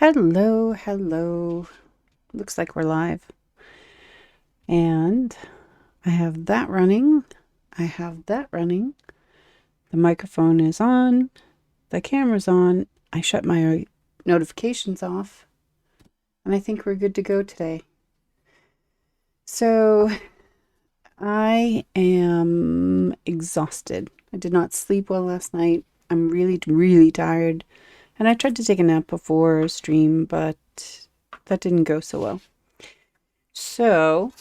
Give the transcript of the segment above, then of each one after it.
Hello, hello. Looks like we're live. And I have that running. I have that running. The microphone is on. The camera's on. I shut my notifications off. And I think we're good to go today. So I am exhausted. I did not sleep well last night. I'm really, really tired. And I tried to take a nap before stream, but that didn't go so well. So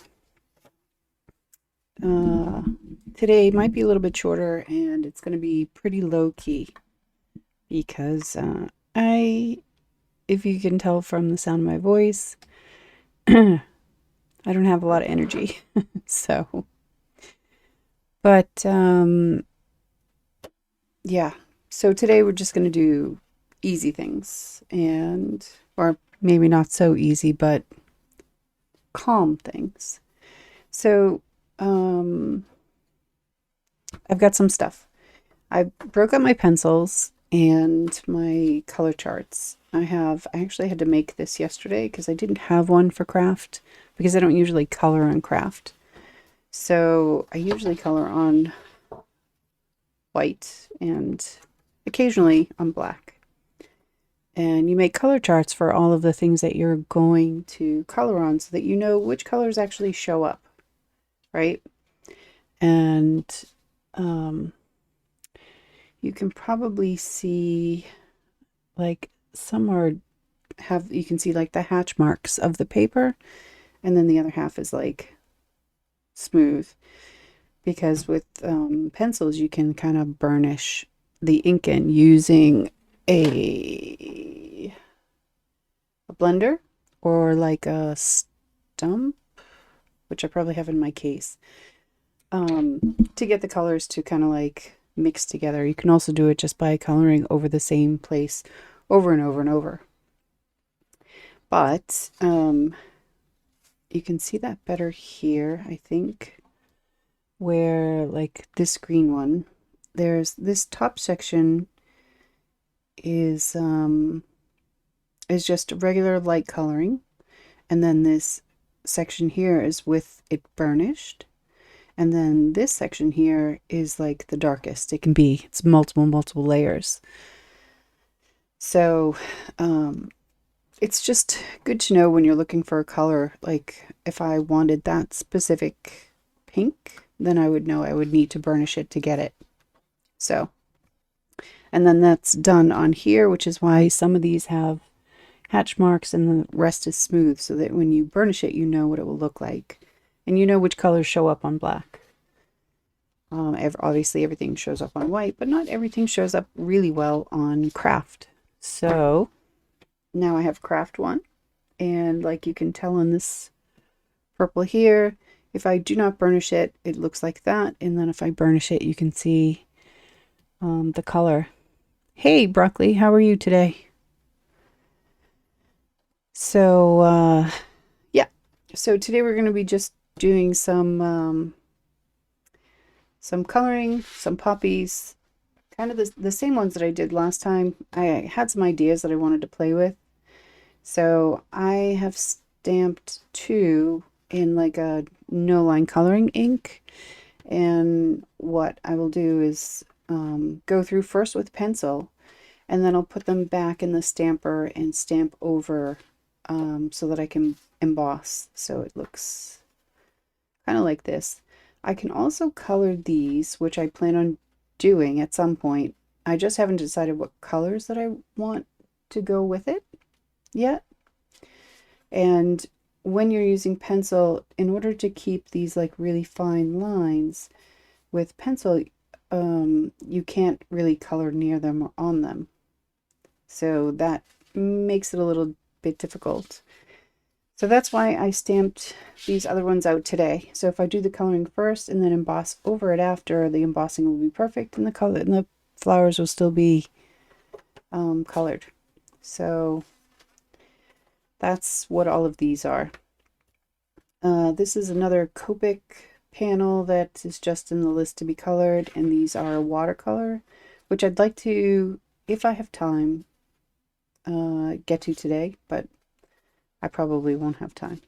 today might be a little bit shorter and it's going to be pretty low key because if you can tell from the sound of my voice, I don't have a lot of energy. So, but yeah. So today we're just going to do easy things or maybe not so easy, but calm things. So, I've got some stuff. I broke up my pencils and my color charts. I actually had to make this yesterday because I didn't have one for craft because I don't usually color on craft. So I usually color on white and occasionally on black. And you make color charts for all of the things that you're going to color on so that you know which colors actually show up, right? And you can probably see like you can see like the hatch marks of the paper, and then the other half is like smooth because with pencils you can kind of burnish the ink in using a blender or like a stump, which I probably have in my case, to get the colors to kind of like mix together. You can also do it just by coloring over the same place over and over and over. But you can see that better here, I think, where like this green one, there's this top section is just regular light coloring, and then this section here is with it burnished. And then this section here is like the darkest it can be. It's multiple layers. So it's just good to know when you're looking for a color. Like if I wanted that specific pink, then I would know I would need to burnish it to get it. So, and then that's done on here, which is why some of these have hatch marks and the rest is smooth, so that when you burnish it, you know what it will look like. And you know which colors show up on black. Obviously everything shows up on white, but not everything shows up really well on craft. So now I have craft one, and like you can tell on this purple here, if I do not burnish it, it looks like that. And then if I burnish it, you can see the color. Hey, Broccoli, how are you today? So, yeah. So today we're going to be just doing some coloring, some poppies, kind of the same ones that I did last time. I had some ideas that I wanted to play with. So I have stamped two in like a no line coloring ink. And what I will do is go through first with pencil, and then I'll put them back in the stamper and stamp over so that I can emboss. So it looks kind of like this. I can also color these, which I plan on doing at some point. I just haven't decided what colors that I want to go with it yet. And when you're using pencil, in order to keep these like really fine lines with pencil, you can't really color near them or on them. So that makes it a little bit difficult. So that's why I stamped these other ones out today. So if I do the coloring first and then emboss over it after, the embossing will be perfect and the flowers will still be colored. So that's what all of these are. This is another Copic panel that is just in the list to be colored, and these are watercolor, which I'd like to, if I have time, get to today, but I probably won't have time.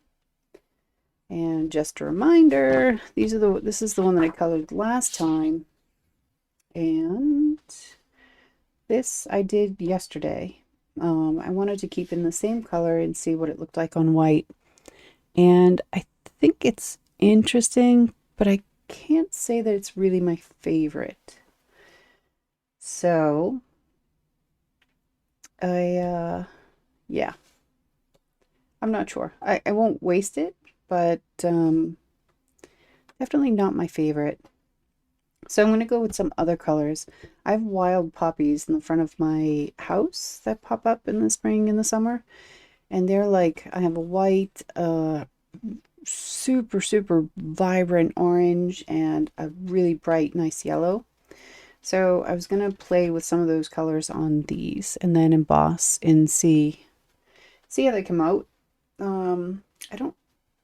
And just a reminder, this is the one that I colored last time, and this I did yesterday. I wanted to keep in the same color and see what it looked like on white, and I think it's interesting, but I can't say that it's really my favorite. So yeah, I'm not sure. I won't waste it, but definitely not my favorite. So I'm going to go with some other colors. I have wild poppies in the front of my house that pop up in the spring and the summer. And they're like, I have a white, super vibrant orange and a really bright, nice yellow. So I was going to play with some of those colors on these and then emboss and see how they come out. I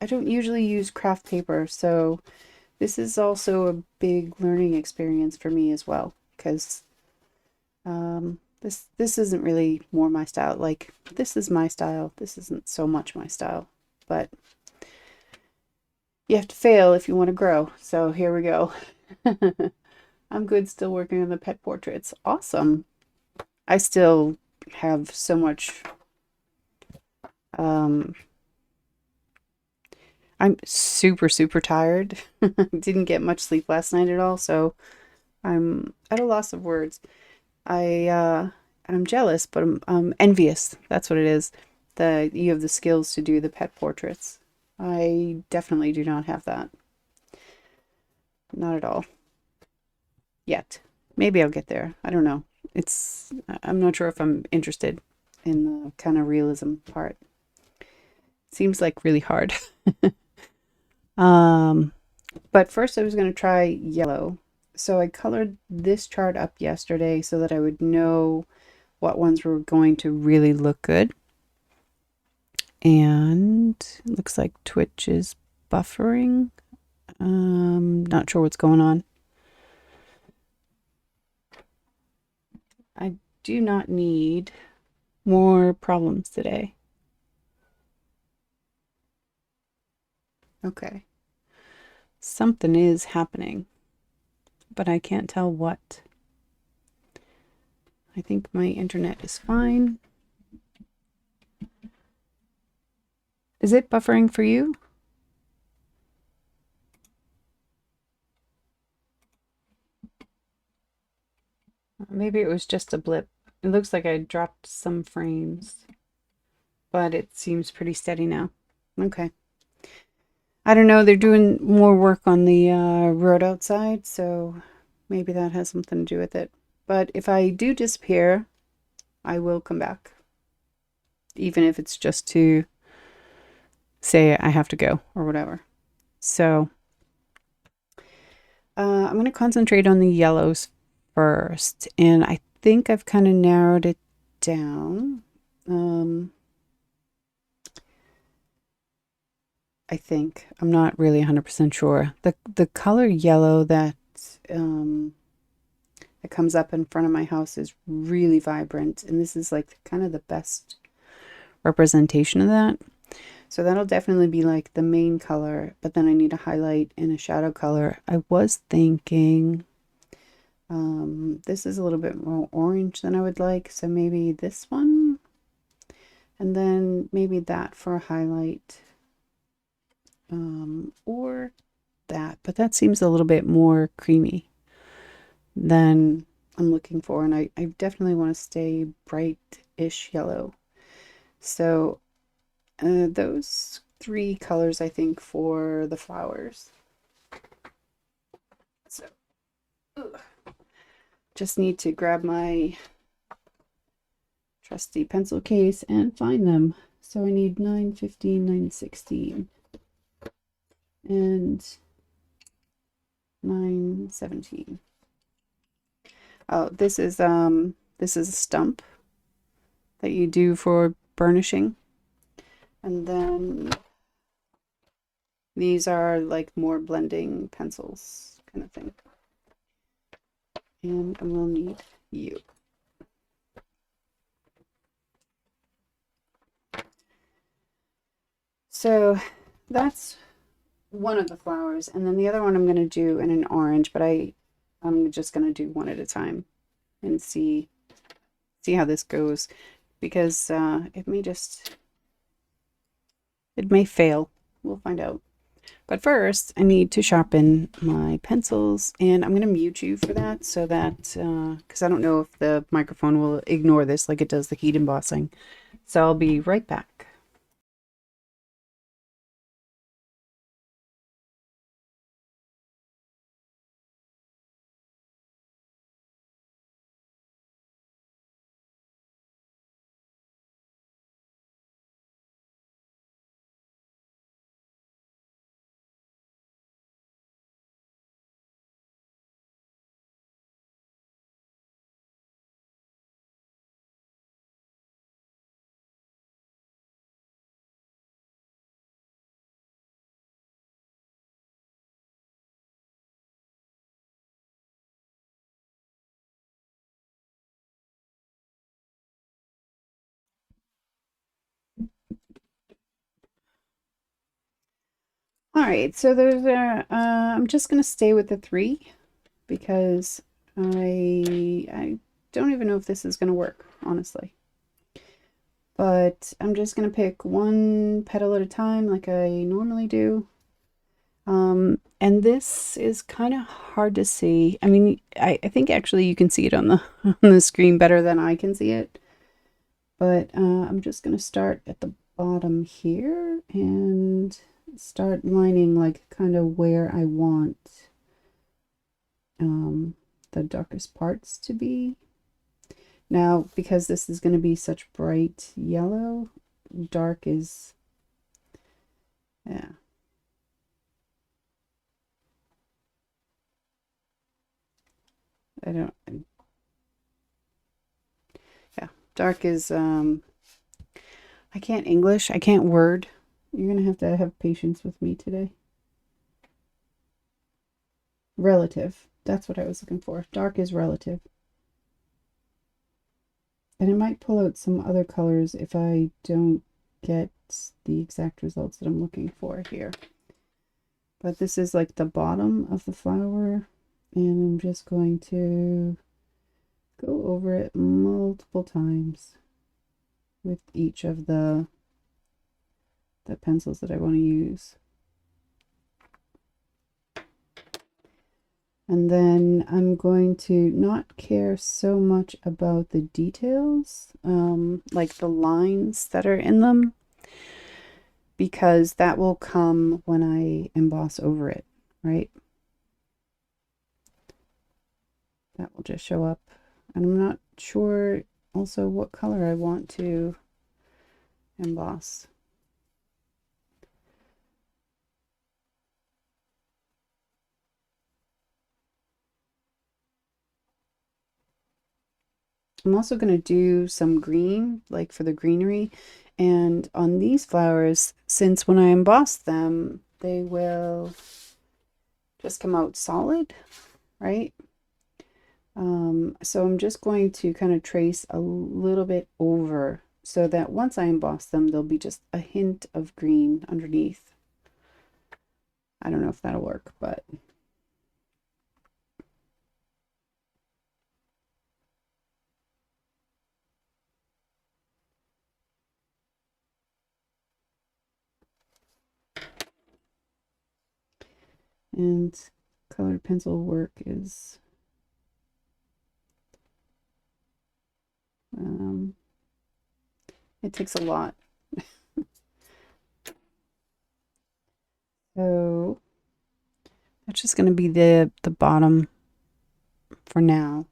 don't usually use craft paper, so this is also a big learning experience for me as well, because this isn't really more my style. Like, this is my style. This isn't so much my style, but you have to fail if you want to grow. So here we go. I'm good still working on the pet portraits. Awesome. I still have so much I'm super tired. Didn't get much sleep last night at all, so I'm at a loss of words. I'm jealous, but I'm envious. That's what it is. That you have the skills to do the pet portraits. I definitely do not have that. Not at all. Yet. Maybe I'll get there. I don't know. I'm not sure if I'm interested in the kind of realism part. Seems like really hard. But first I was going to try yellow. So I colored this chart up yesterday so that I would know what ones were going to really look good. And it looks like Twitch is buffering. Not sure what's going on. I do not need more problems today. Okay. Something is happening, but I can't tell what. I think my internet is fine. Is it buffering for you? Maybe it was just a blip. It looks like I dropped some frames, but it seems pretty steady now. Okay. I don't know, they're doing more work on the road outside, so maybe that has something to do with it. But if I do disappear, I will come back. Even if it's just to say I have to go or whatever. So I'm going to concentrate on the yellows first. And I think I've kind of narrowed it down. I think. I'm not really 100% sure. The color yellow that comes up in front of my house is really vibrant, and this is like kind of the best representation of that. So that'll definitely be like the main color, but then I need a highlight and a shadow color. I was thinking this is a little bit more orange than I would like, so maybe this one, and then maybe that for a highlight. Or that, but that seems a little bit more creamy than I'm looking for, and I definitely want to stay bright-ish yellow. So those three colors, I think, for the flowers. So just need to grab my trusty pencil case and find them. So I need 9, 15, 9, 16. And 9, 17. Oh, this is a stump that you do for burnishing. And then these are like more blending pencils kind of thing. And I will need you. So that's one of the flowers, and then the other one I'm going to do in an orange, but I'm just going to do one at a time and see how this goes, because it may fail. We'll find out. But first, I need to sharpen my pencils, and I'm going to mute you for that so that, because I don't know if the microphone will ignore this like it does the heat embossing. So I'll be right back. All right, so I'm just going to stay with the three because I don't even know if this is going to work, honestly. But I'm just going to pick one petal at a time like I normally do. And this is kind of hard to see. I mean, I think actually you can see it on the on the screen better than I can see it. But I'm just going to start at the bottom here and start lining like kind of where I want the darkest parts to be. Now, because this is going to be such bright yellow, dark is, yeah. I don't, yeah, dark is, I can't English, I can't word. You're going to have patience with me today. Relative, that's what I was looking for. Dark is relative. And I might pull out some other colors if I don't get the exact results that I'm looking for here. But this is like the bottom of the flower, and I'm just going to go over it multiple times with each of the pencils that I want to use. And then I'm going to not care so much about the details, like the lines that are in them, because that will come when I emboss over it, right? That will just show up. And I'm not sure also what color I want to emboss. I'm also going to do some green, like for the greenery. And on these flowers, since when I emboss them, they will just come out solid, right? So I'm just going to kind of trace a little bit over so that once I emboss them, there'll be just a hint of green underneath. I don't know if that'll work, but and colored pencil work is it takes a lot. So that's just going to be the bottom for now.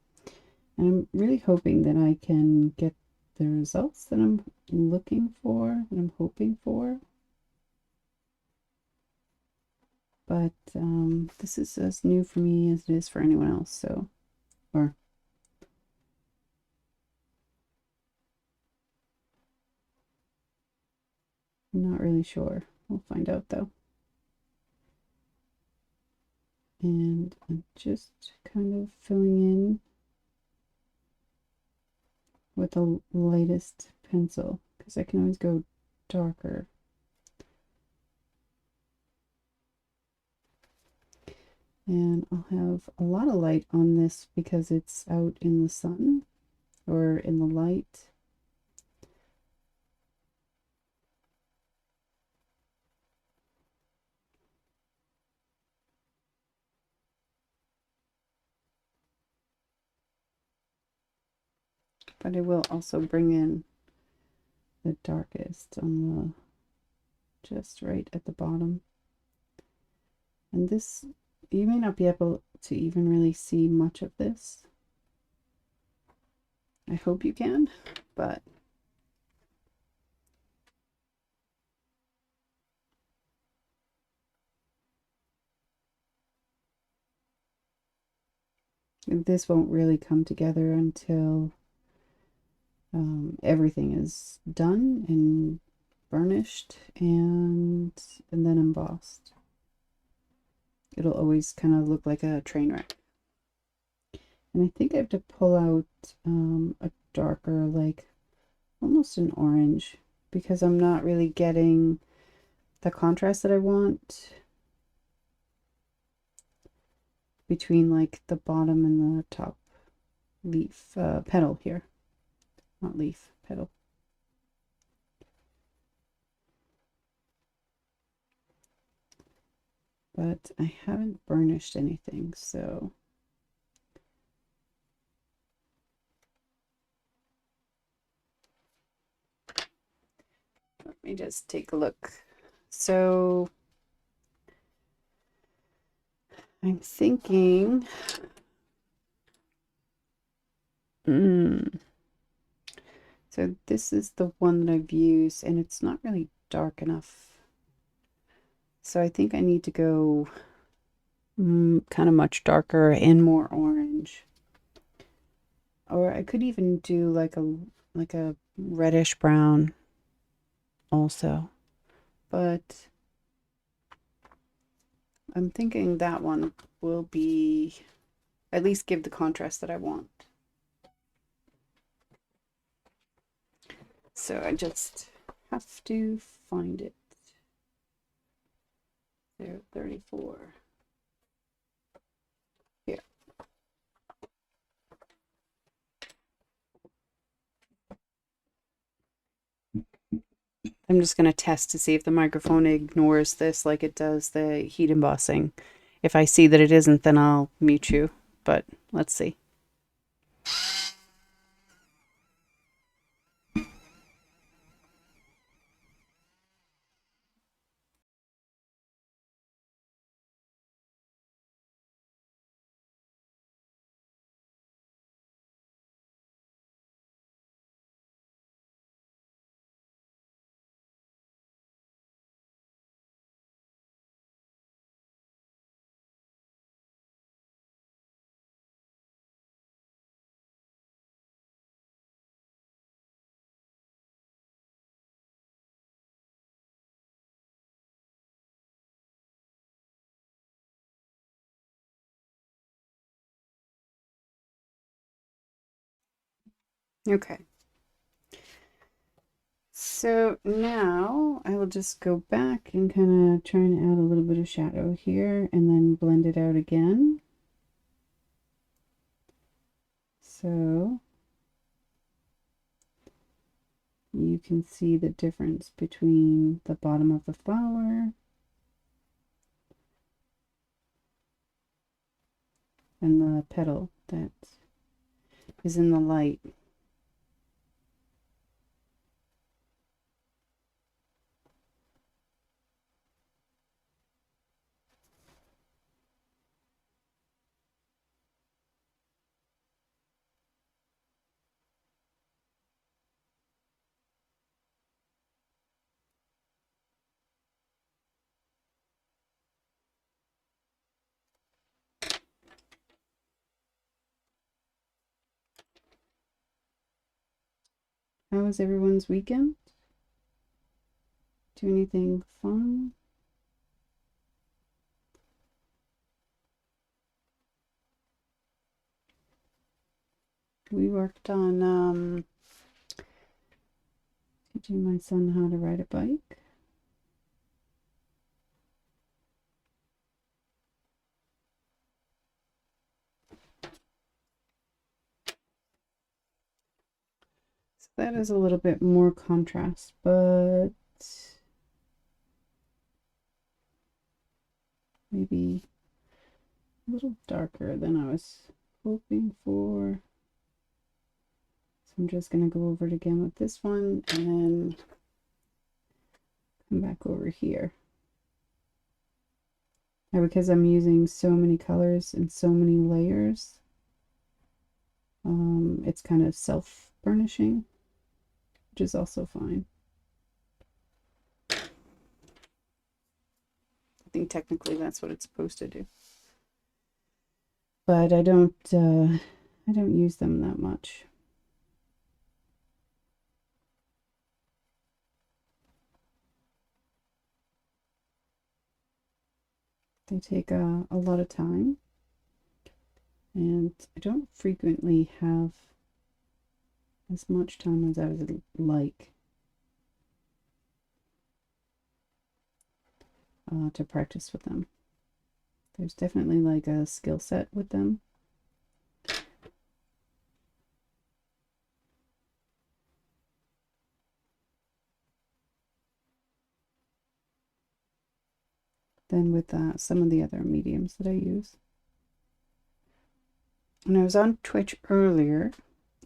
And I'm really hoping that I can get the results that I'm looking for, that I'm hoping for. But this is as new for me as it is for anyone else, so, or I'm not really sure. We'll find out though. And I'm just kind of filling in with the lightest pencil because I can always go darker. And I'll have a lot of light on this because it's out in the sun or in the light. But I will also bring in the darkest on the just right at the bottom. And this, you may not be able to even really see much of this. I hope you can, but this won't really come together until everything is done and burnished and then embossed. It'll always kind of look like a train wreck. And I think I have to pull out a darker, like almost an orange, because I'm not really getting the contrast that I want between like the bottom and the top leaf petal here. Not leaf, petal. But I haven't burnished anything, so let me just take a look. So I'm thinking, so this is the one that I've used, and it's not really dark enough. So I think I need to go kind of much darker and more orange. Or I could even do like a reddish brown also. But I'm thinking that one will be at least give the contrast that I want. So I just have to find it. There, 34. Here. I'm just going to test to see if the microphone ignores this like it does the heat embossing. If I see that it isn't, then I'll mute you. But let's see. Okay. So now I will just go back and kind of try and add a little bit of shadow here and then blend it out again. So you can see the difference between the bottom of the flower and the petal that is in the light. How was everyone's weekend? Do anything fun? We worked on teaching my son how to ride a bike. That is a little bit more contrast, but maybe a little darker than I was hoping for. So I'm just going to go over it again with this one and then come back over here. Now, because I'm using so many colors and so many layers, it's kind of self-burnishing, which is also fine. I think technically that's what it's supposed to do, but I don't use them that much. They take a lot of time, and I don't frequently have as much time as I would like to practice with them. There's definitely like a skill set with them. Than with some of the other mediums that I use. And I was on Twitch earlier,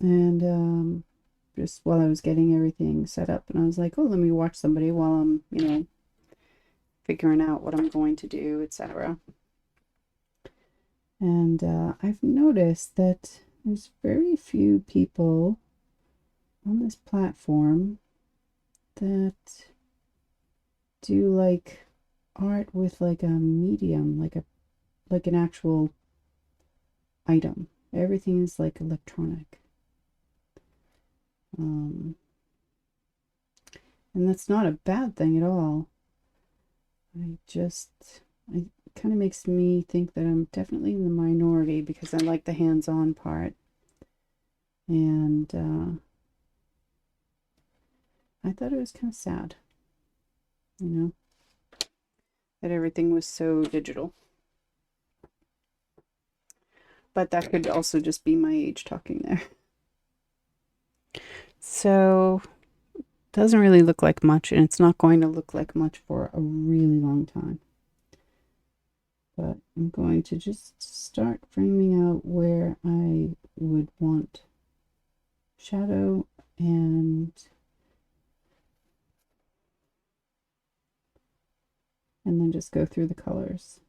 and just while I was getting everything set up, and I was like, oh, let me watch somebody while I'm, you know, figuring out what I'm going to do, etc. And I've noticed that there's very few people on this platform that do like art with like a medium, like an actual item. Everything is like electronic. And that's not a bad thing at all. It kind of makes me think that I'm definitely in the minority because I like the hands-on part. And I thought it was kind of sad, you know, that everything was so digital. But that could also just be my age talking there. So, doesn't really look like much, and it's not going to look like much for a really long time. But I'm going to just start framing out where I would want shadow and then just go through the colors.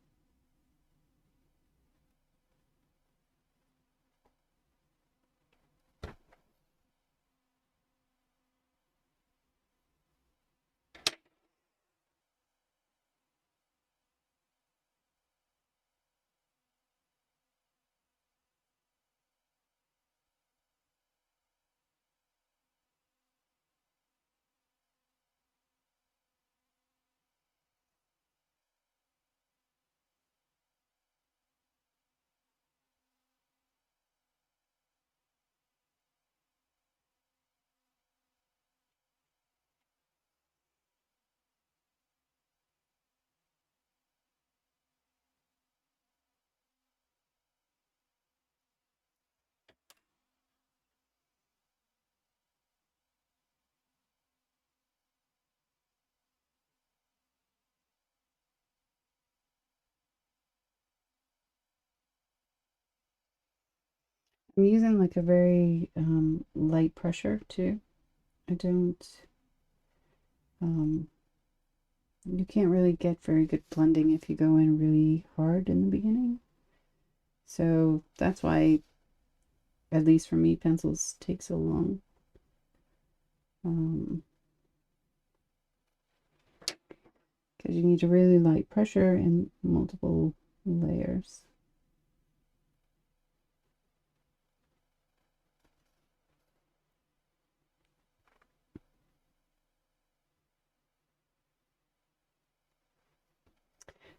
I'm using like a very light pressure too. I don't, you can't really get very good blending if you go in really hard in the beginning. So that's why, at least for me, pencils take so long. Because you need a really light pressure and multiple layers.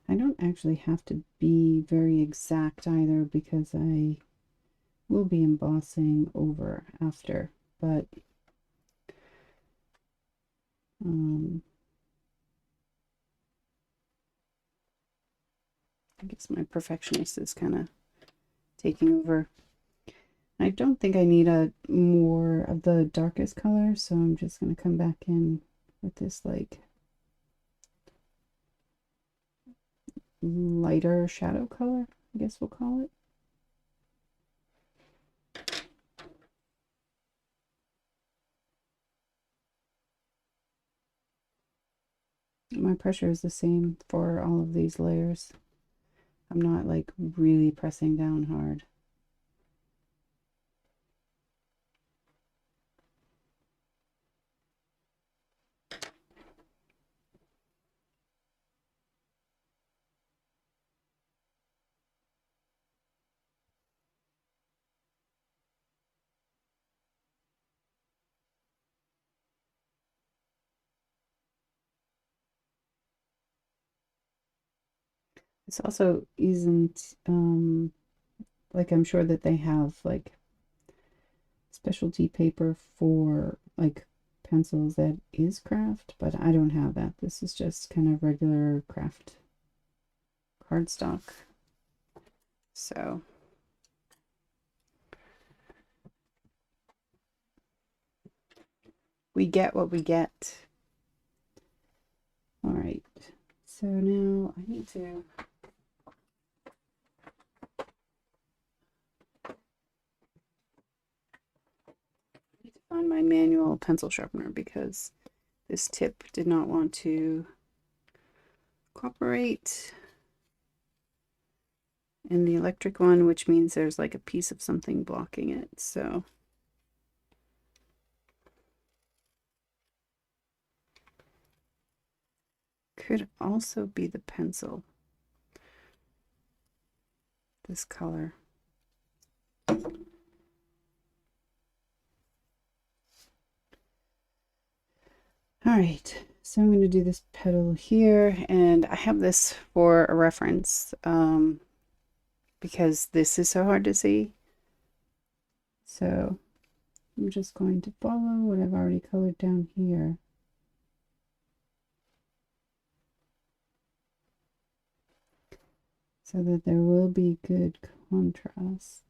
I don't actually have to be very exact either because I will be embossing over after, but I guess my perfectionist is kind of taking over. I don't think I need a more of the darkest color, so I'm just going to come back in with this like lighter shadow color, I guess we'll call it. My pressure is the same for all of these layers. I'm not like really pressing down hard. This also isn't like I'm sure that they have like specialty paper for like pencils that is craft, but I don't have that. This is just kind of regular craft cardstock. So we get what we get. All right, so now I need to find my manual pencil sharpener because this tip did not want to cooperate in the electric one, which means there's like a piece of something blocking it. So could also be the pencil, this color. All right, so I'm going to do this petal here, and I have this for a reference because this is so hard to see. So I'm just going to follow what I've already colored down here. So that there will be good contrast.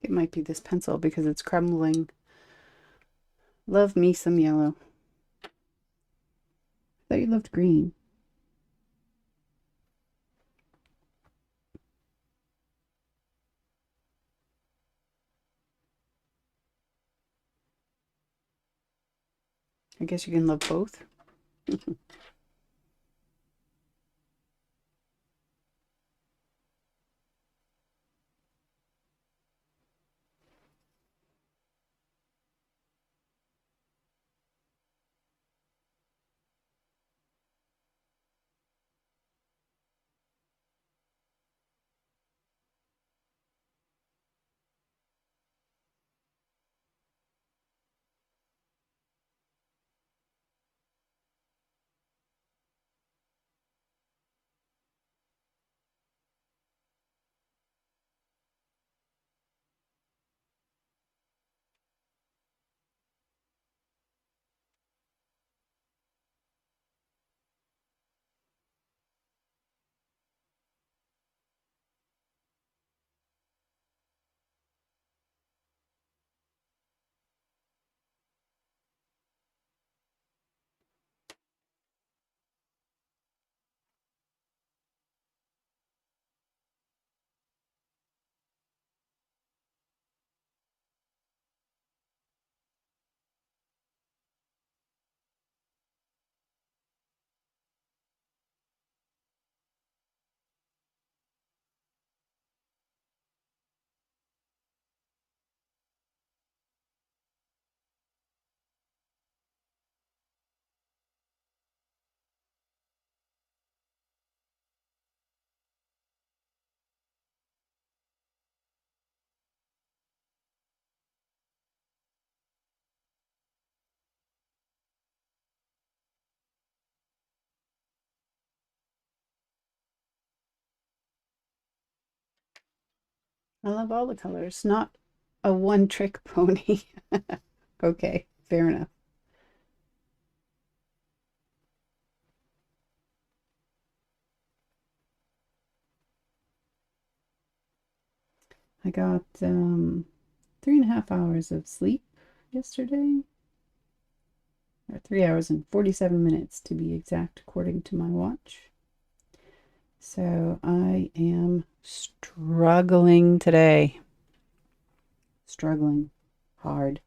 It might be this pencil because it's crumbling. Love me some yellow. I thought you loved green. I guess you can love both. I love all the colors, not a one-trick pony. Okay, fair enough. I got 3.5 hours of sleep yesterday, or 3 hours and 47 minutes to be exact, according to my watch. So I am struggling today. Struggling hard.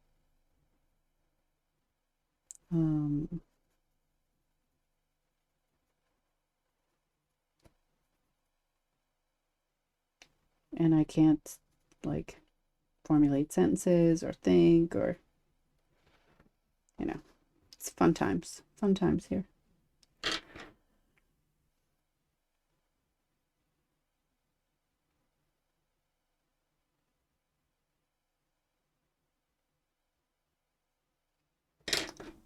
Um, and I can't like formulate sentences or think or, you know, it's fun times. Fun times here.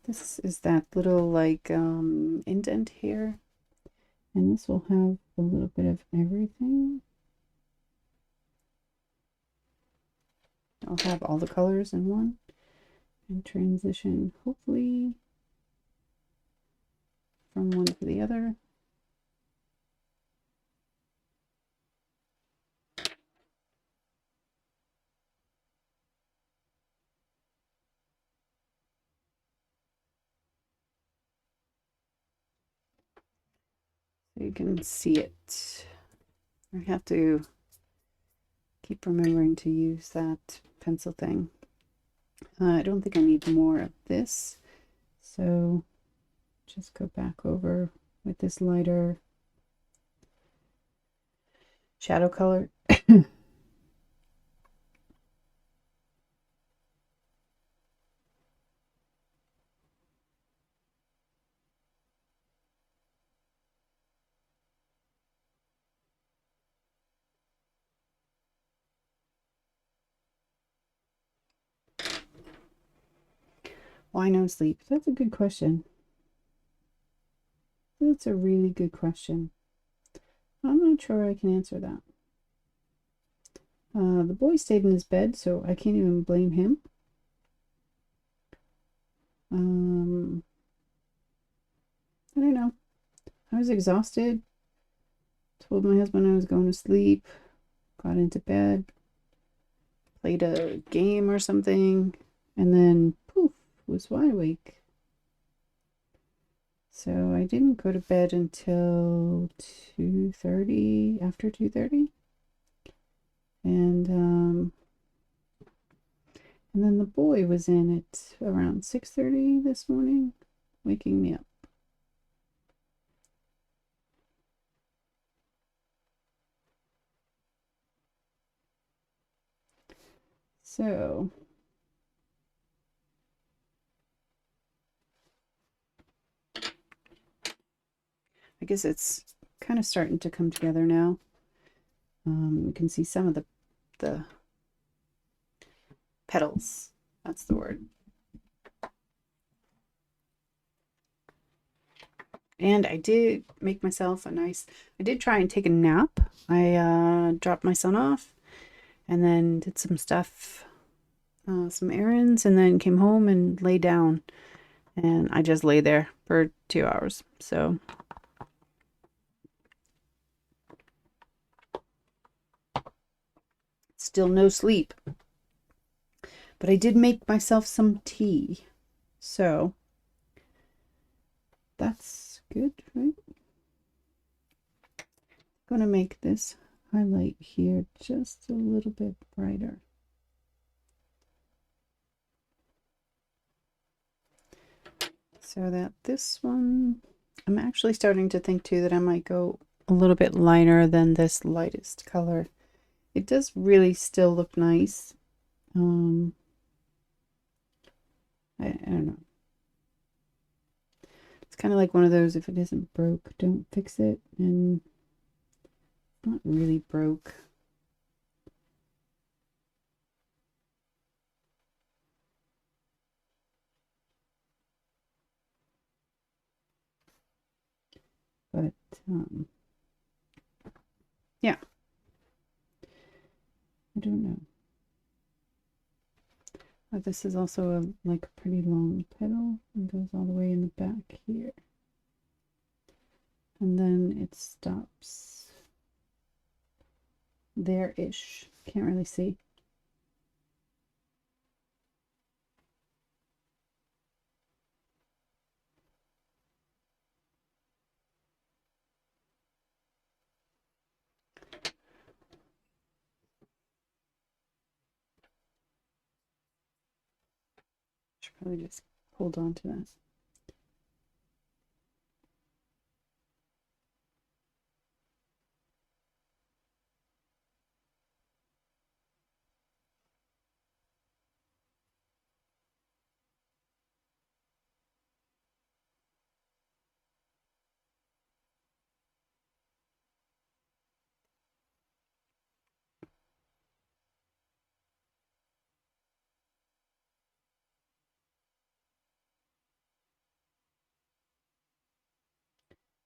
This is that little like indent here. And this will have a little bit of everything. I'll have all the colors in one and transition hopefully from one to the other. So you can see it. I have to keep remembering to use that pencil thing. I don't think I need more of this, so just go back over with this lighter shadow color. Why no sleep? That's a good question. That's a really good question. I'm not sure I can answer that. The boy stayed in his bed, so I can't even blame him. I don't know. I was exhausted. Told my husband I was going to sleep. Got into bed. Played a game or something. And then, poof, was wide awake. So I didn't go to bed until 2:30, after 2:30. And then the boy was in at around 6:30 this morning, waking me up. So I guess it's kind of starting to come together now. You can see some of the petals. That's the word. And I did make myself I did try and take a nap. I dropped my son off and then did some stuff, some errands, and then came home and lay down. And I just lay there for 2 hours. So still no sleep. But I did make myself some tea. So that's good, right? I'm gonna make this highlight here just a little bit brighter. So that this one, I'm actually starting to think too that I might go a little bit lighter than this lightest color. It does really still look nice. I don't know. It's kind of like one of those, if it isn't broke, don't fix it. And it's not really broke. But yeah, I don't know. But this is also like a pretty long petal and goes all the way in the back here. And then it stops there-ish. Can't really see. Should probably just hold on to that.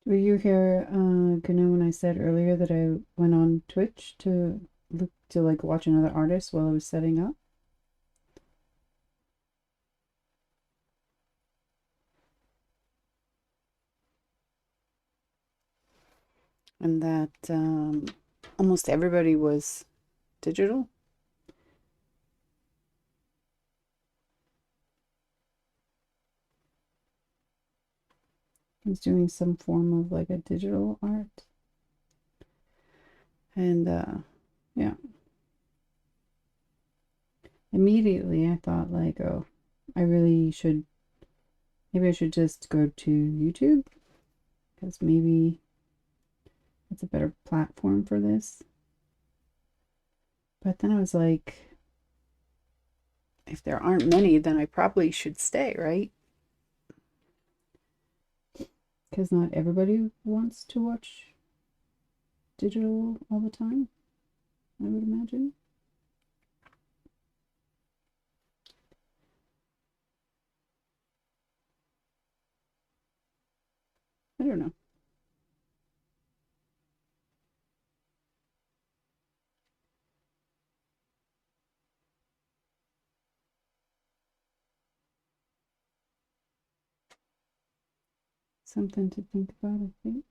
Were you here, Guna, when I said earlier that I went on Twitch to look to like watch another artist while I was setting up? And that almost everybody was digital. He's doing some form of like a digital art. And yeah. Immediately I thought like, oh, I really should, maybe I should just go to YouTube because maybe it's a better platform for this. But then I was like, if there aren't many, then I probably should stay, right? Because not everybody wants to watch digital all the time, I would imagine. I don't know. Something to think about, I think.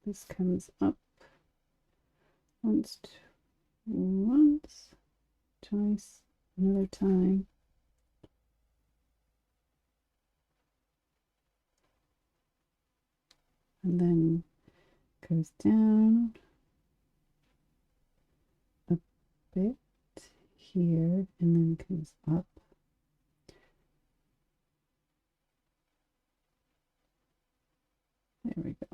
This comes up once, twice, another time. And then goes down a bit here and then comes up. There we go.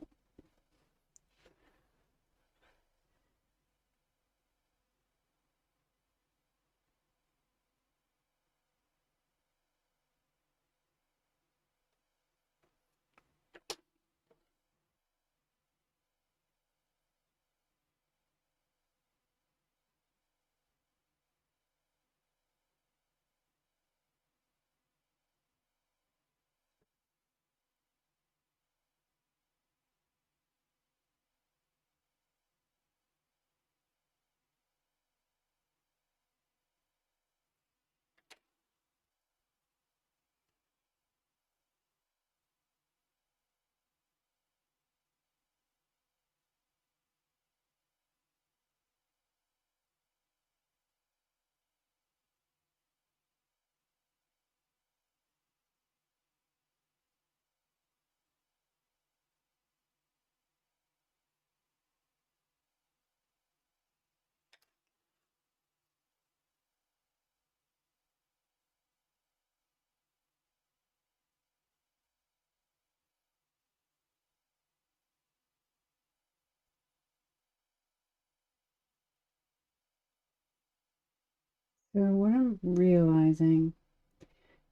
So what I'm realizing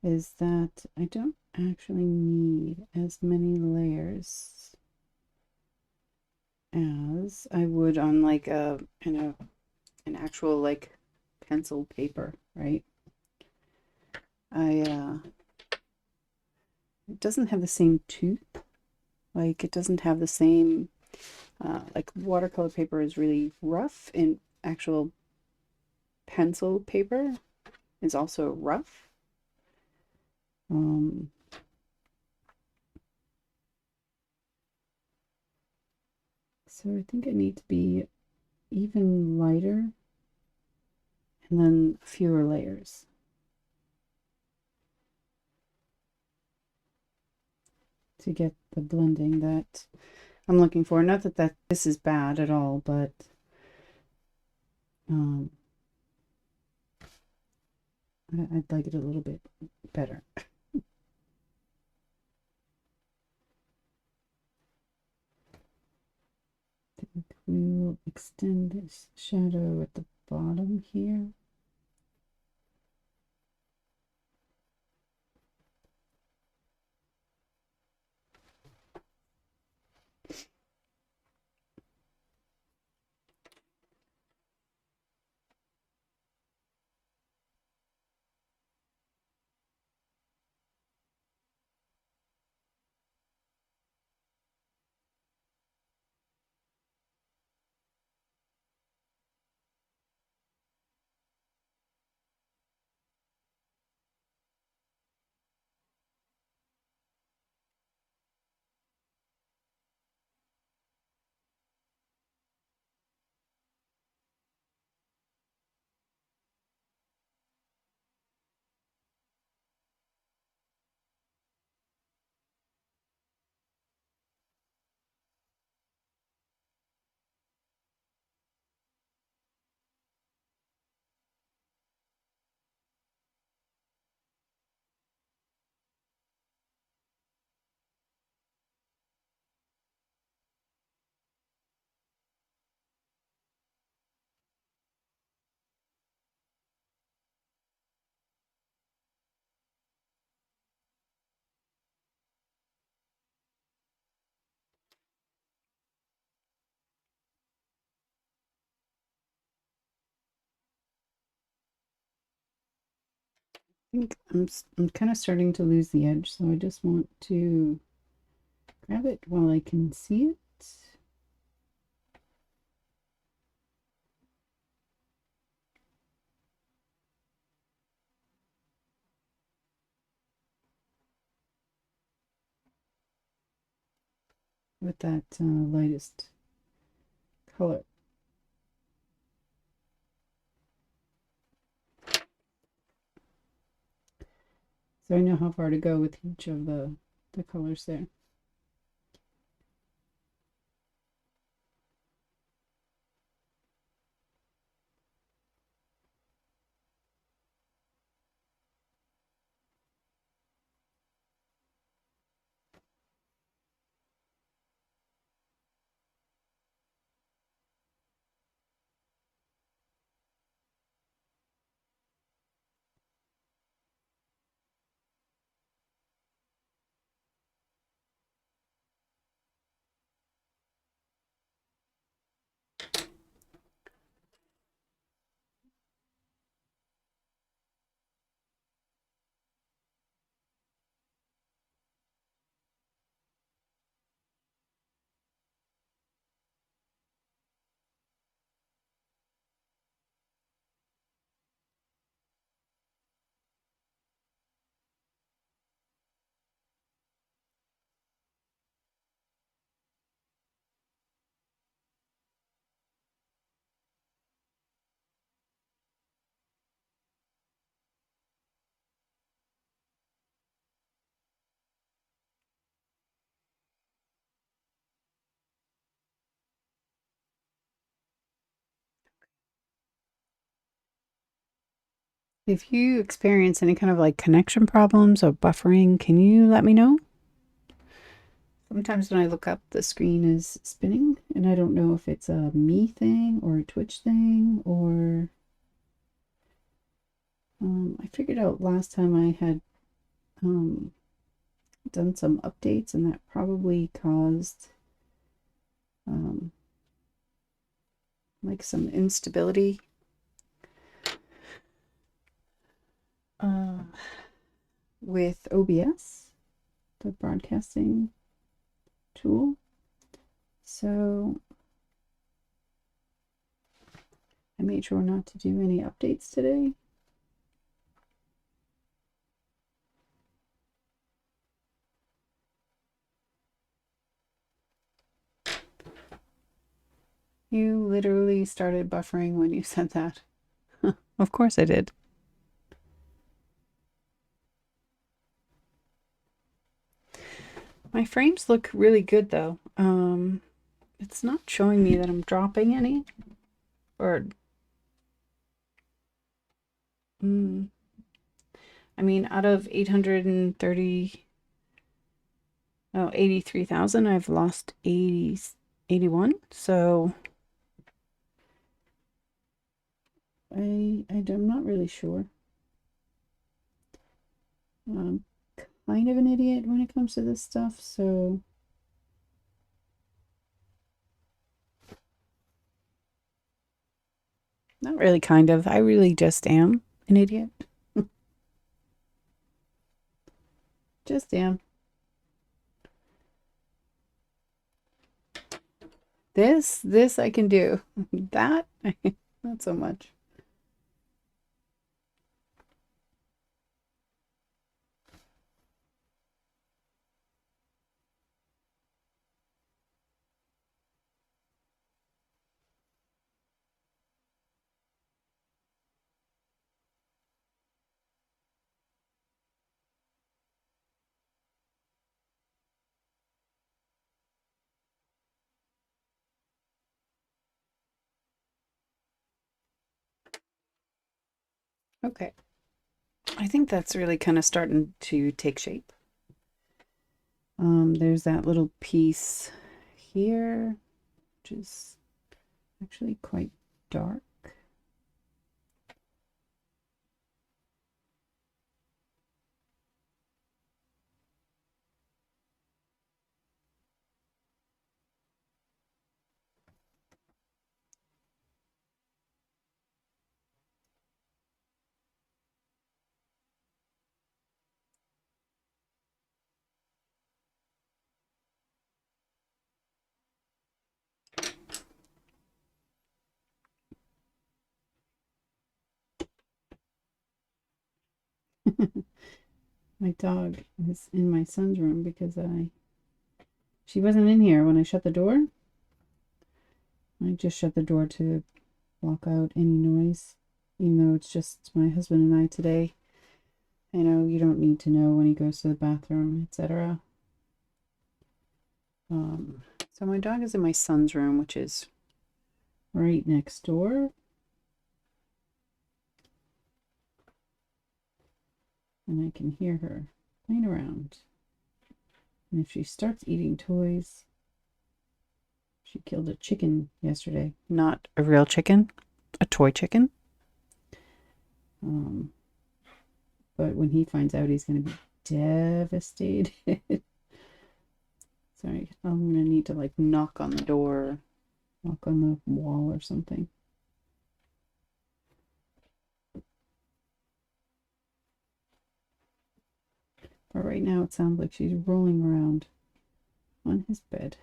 is that I don't actually need as many layers as I would on like an actual like pencil paper, right? It doesn't have the same tooth. Like it doesn't have the same like watercolor paper is really rough, and actual pencil paper is also rough. Um, so I think I need to be even lighter and then fewer layers to get the blending that I'm looking for. Not that this is bad at all, but um, I'd like it a little bit better. We will extend this shadow at the bottom here. I think I'm kind of starting to lose the edge, so I just want to grab it while I can see it. With that lightest color. So I know how far to go with each of the colors there. If you experience any kind of like connection problems or buffering, can you let me know? Sometimes when I look up, the screen is spinning, and I don't know if it's a me thing or a Twitch thing, or I figured out last time I had done some updates, and that probably caused like some instability with OBS, the broadcasting tool. So I made sure not to do any updates today. You literally started buffering when you said that. Of course I did. My frames look really good though. It's not showing me that I'm dropping any. Or, I mean, out of 830, 83,000, I've lost 81. So I'm not really sure. I'm kind of an idiot when it comes to this stuff, so not really kind of. I really just am an idiot. Just am. This I can do. That, not so much. Okay. I think that's really kind of starting to take shape. There's that little piece here, which is actually quite dark. My dog is in my son's room because she wasn't in here when I shut the door. I just shut the door to block out any noise, even though it's just my husband and I today. I know you don't need to know when he goes to the bathroom, etc. So my dog is in my son's room, which is right next door. And I can hear her playing around. And if she starts eating toys, she killed a chicken yesterday. Not a real chicken, a toy chicken. But when he finds out, he's going to be devastated. Sorry, I'm going to need to like knock on the door, knock on the wall or something. But right now it sounds like she's rolling around on his bed.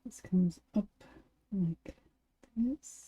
This comes up like this.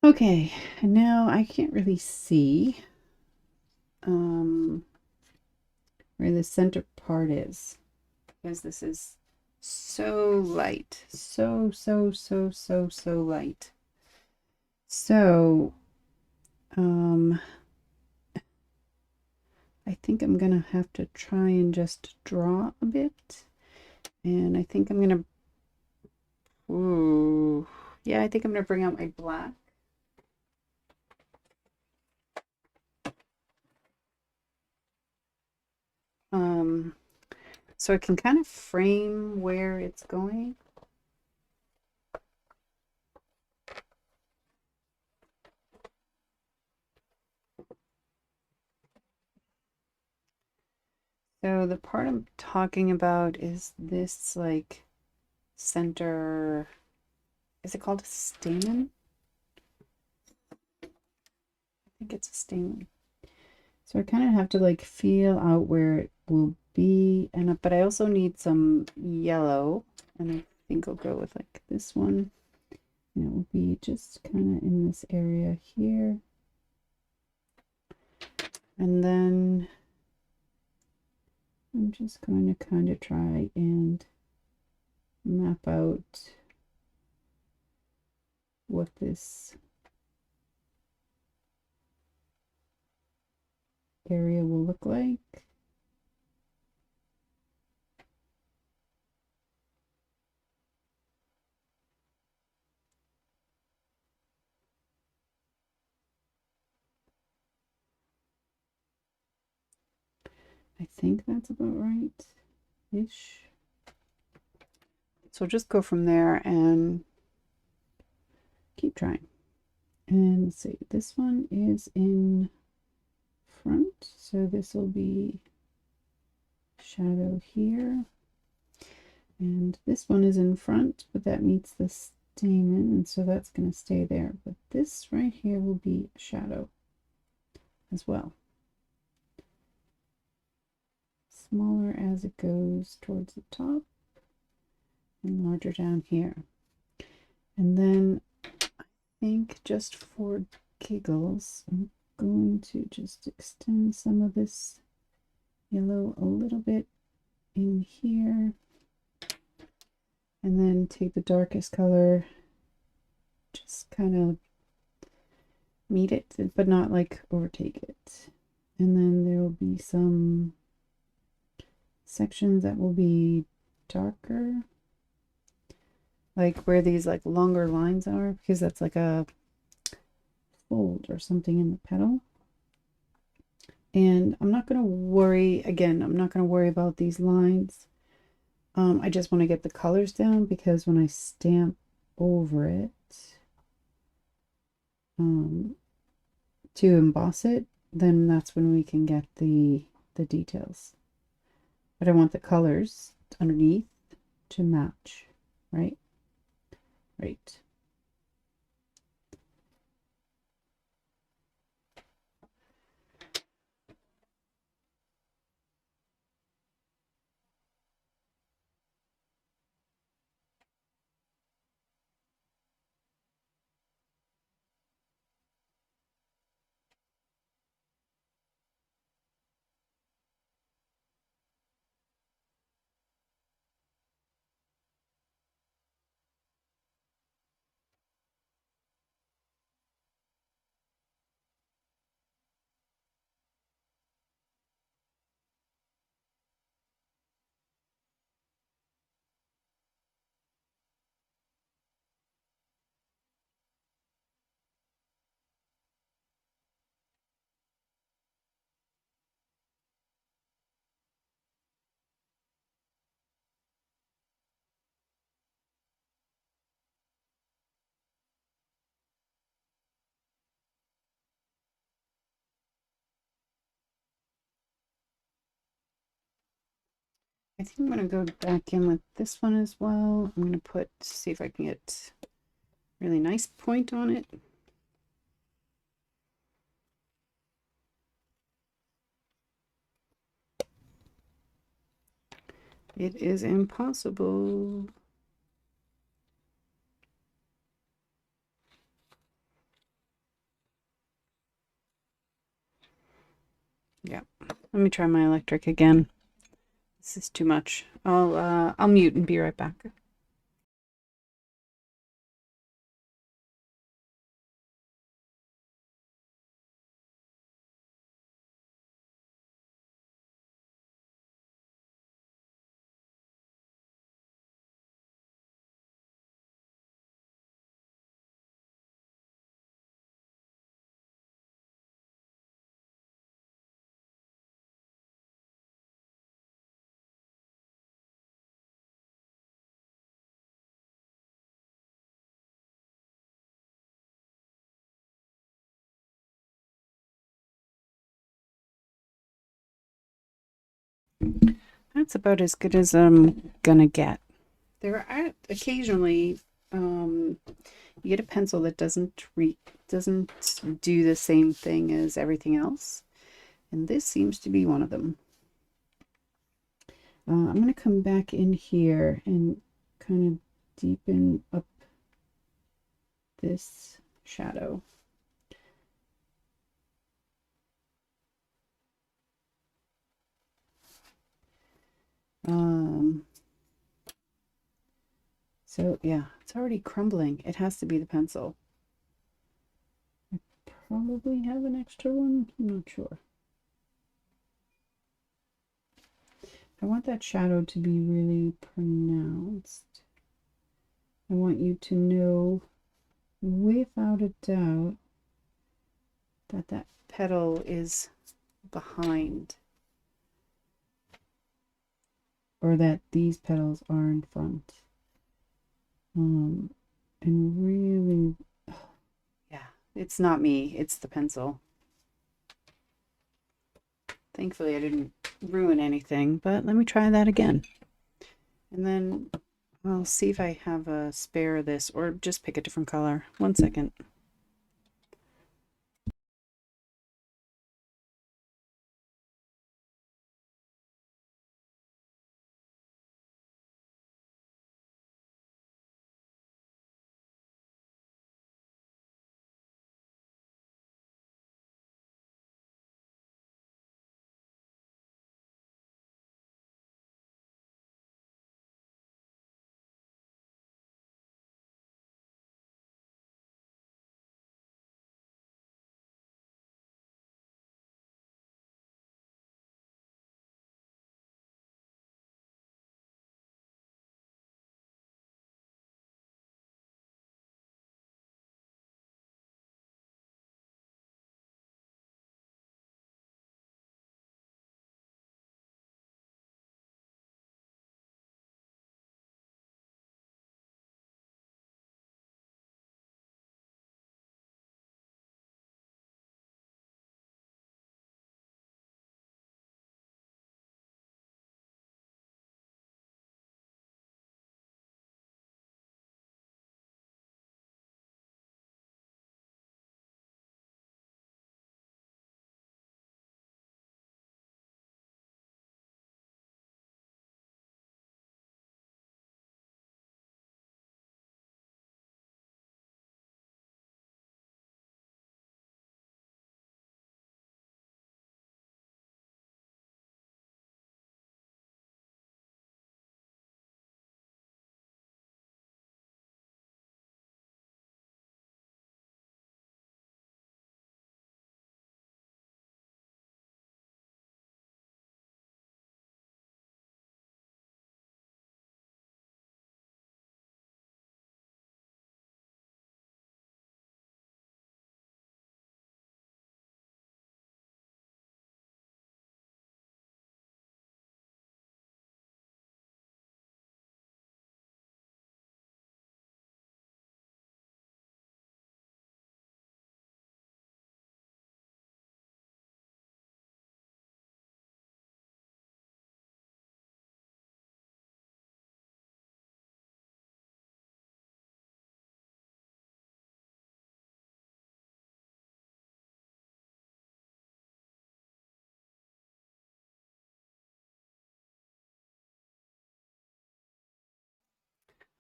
Okay, and now I can't really see where the center part is because this is so light. So light. So, I think I'm gonna have to try and just draw a bit. And I think I'm gonna, ooh, yeah, I think I'm gonna bring out my black. So I can kind of frame where it's going. So the part I'm talking about is this like center, is it called a stamen? I think it's a stamen. So I kind of have to like feel out where it will be, and but I also need some yellow, and I think I'll go with like this one. And it will be just kind of in this area here. And then I'm just going to kind of try and map out what this area will look like. I think that's about right-ish. So just go from there and keep trying. And let's see, this one is in front, so this will be shadow here. And this one is in front, but that meets the stamen, and so that's going to stay there. But this right here will be a shadow as well. Smaller as it goes towards the top and larger down here. And then I think just for giggles, I'm going to just extend some of this yellow a little bit in here. And then take the darkest color, just kind of meet it, but not like overtake it. And then there will be some sections that will be darker, like where these like longer lines are, because that's like a fold or something in the petal. And I'm not going to worry, again, I'm not going to worry about these lines. I just want to get the colors down, because when I stamp over it to emboss it, then that's when we can get the details. But I want the colors underneath to match, right? Right. I think I'm going to go back in with this one as well. I'm going to see if I can get a really nice point on it. It is impossible. Yeah. Let me try my electric again. This is too much. I'll mute and be right back. That's about as good as I'm gonna get. There are occasionally you get a pencil that doesn't do the same thing as everything else, and this seems to be one of them. I'm gonna come back in here and kind of deepen up this shadow. So yeah, it's already crumbling. It has to be the pencil. I probably have an extra one. I'm not sure. I want that shadow to be really pronounced. I want you to know without a doubt that that petal is behind, or that these petals are in front. And really, yeah, it's not me, it's the pencil. Thankfully I didn't ruin anything, but let me try that again. And then I'll see if I have a spare of this, or just pick a different color. 1 second.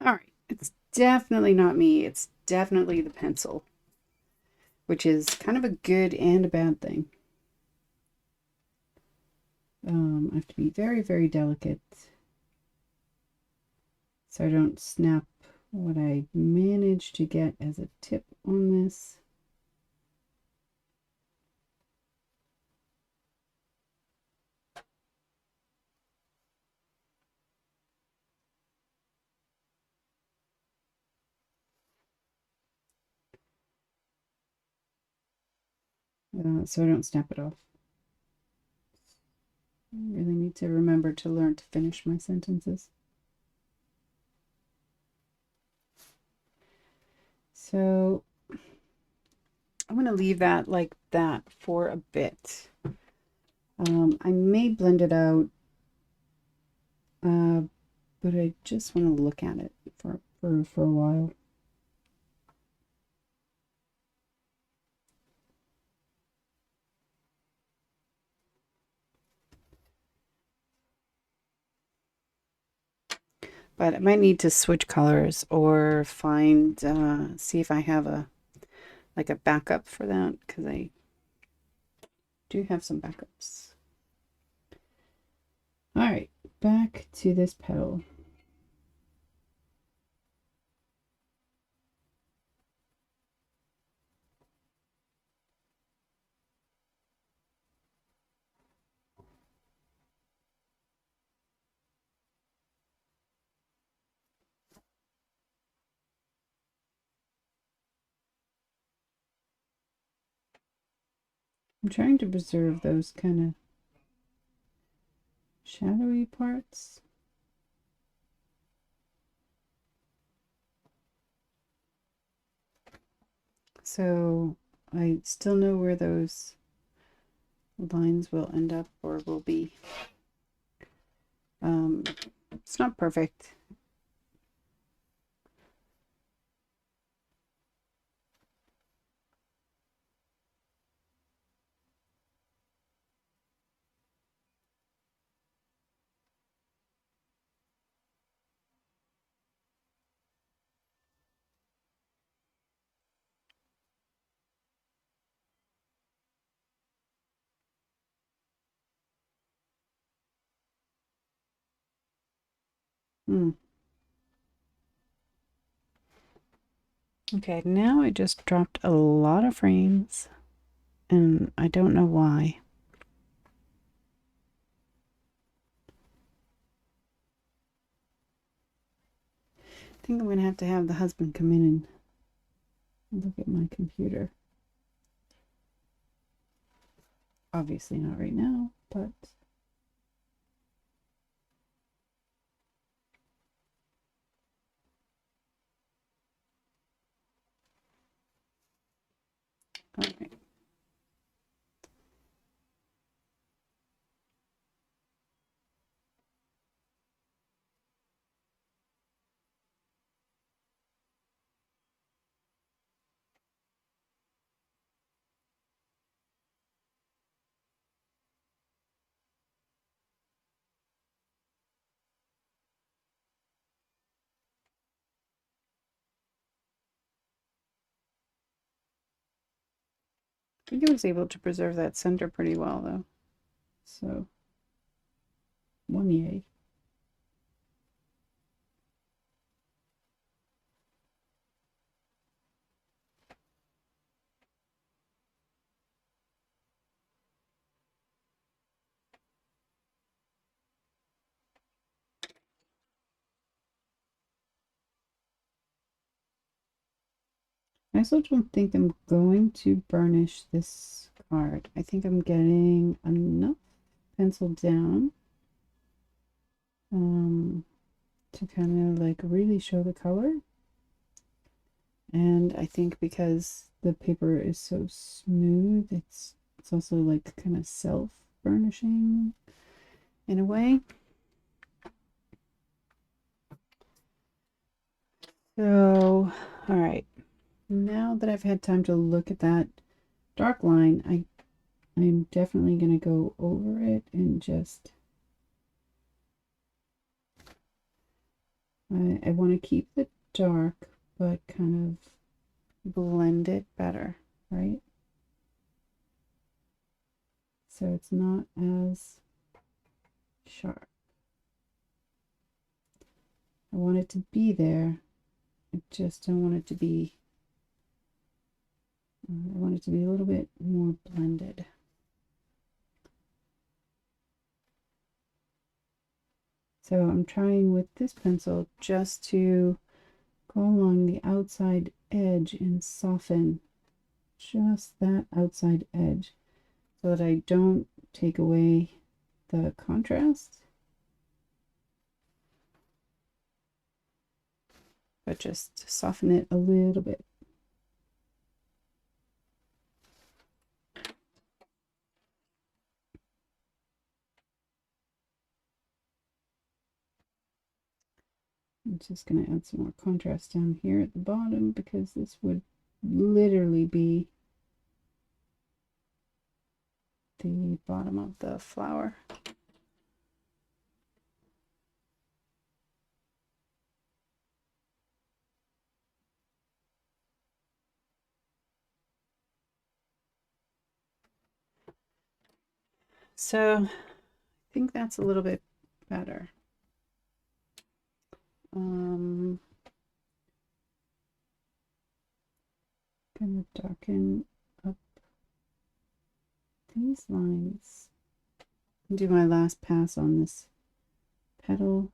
All right, it's definitely not me. It's definitely the pencil, which is kind of a good and a bad thing. I have to be very, very delicate so I don't snap what I managed to get as a tip on this. So I don't snap it off. I really need to remember to learn to finish my sentences. So I'm going to leave that like that for a bit. I may blend it out, but I just want to look at it for a while. But I might need to switch colors or find, see if I have a backup for that, because I do have some backups. All right, back to this petal. I'm trying to preserve those kind of shadowy parts. So I still know where those lines will end up or will be. It's not perfect. Okay, now I just dropped a lot of frames and I don't know why. I think I'm going to have the husband come in and look at my computer. Obviously not right now, but all right. I think I was able to preserve that center pretty well though. So, one yay. I also don't think I'm going to burnish this card. I think I'm getting enough penciled down to kind of like really show the color. And I think because the paper is so smooth, it's also like kind of self-burnishing in a way. So, all right. Now that I've had time to look at that dark line, I'm definitely going to go over it and just I want to keep the dark but kind of blend it better, right? So it's not as sharp. I want it to be there. I just don't want it to be, I want it to be a little bit more blended. So I'm trying with this pencil just to go along the outside edge and soften just that outside edge so that I don't take away the contrast, but just soften it a little bit. I'm just going to add some more contrast down here at the bottom because this would literally be the bottom of the flower. So I think that's a little bit better. Gonna darken up these lines and do my last pass on this petal.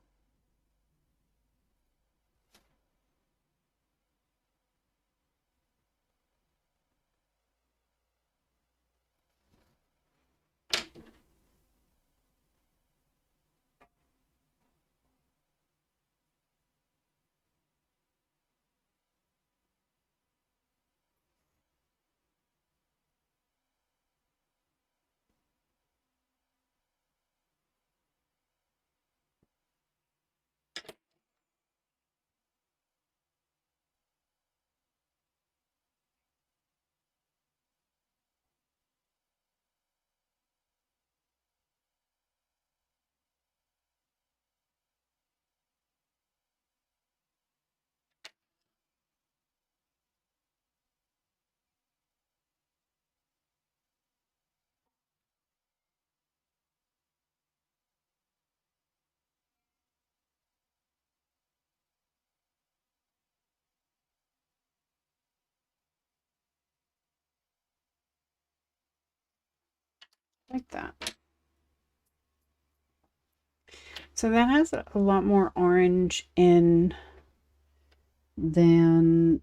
Like that. So that has a lot more orange in than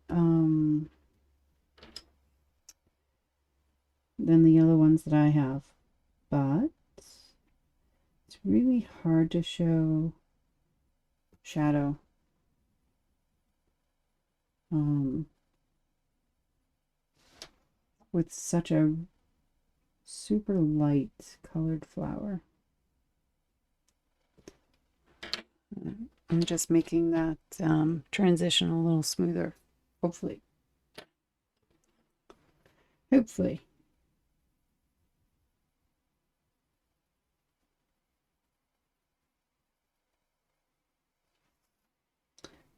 the yellow ones that I have, but it's really hard to show shadow with such a super light colored flower. I'm just making that transition a little smoother, hopefully. Hopefully.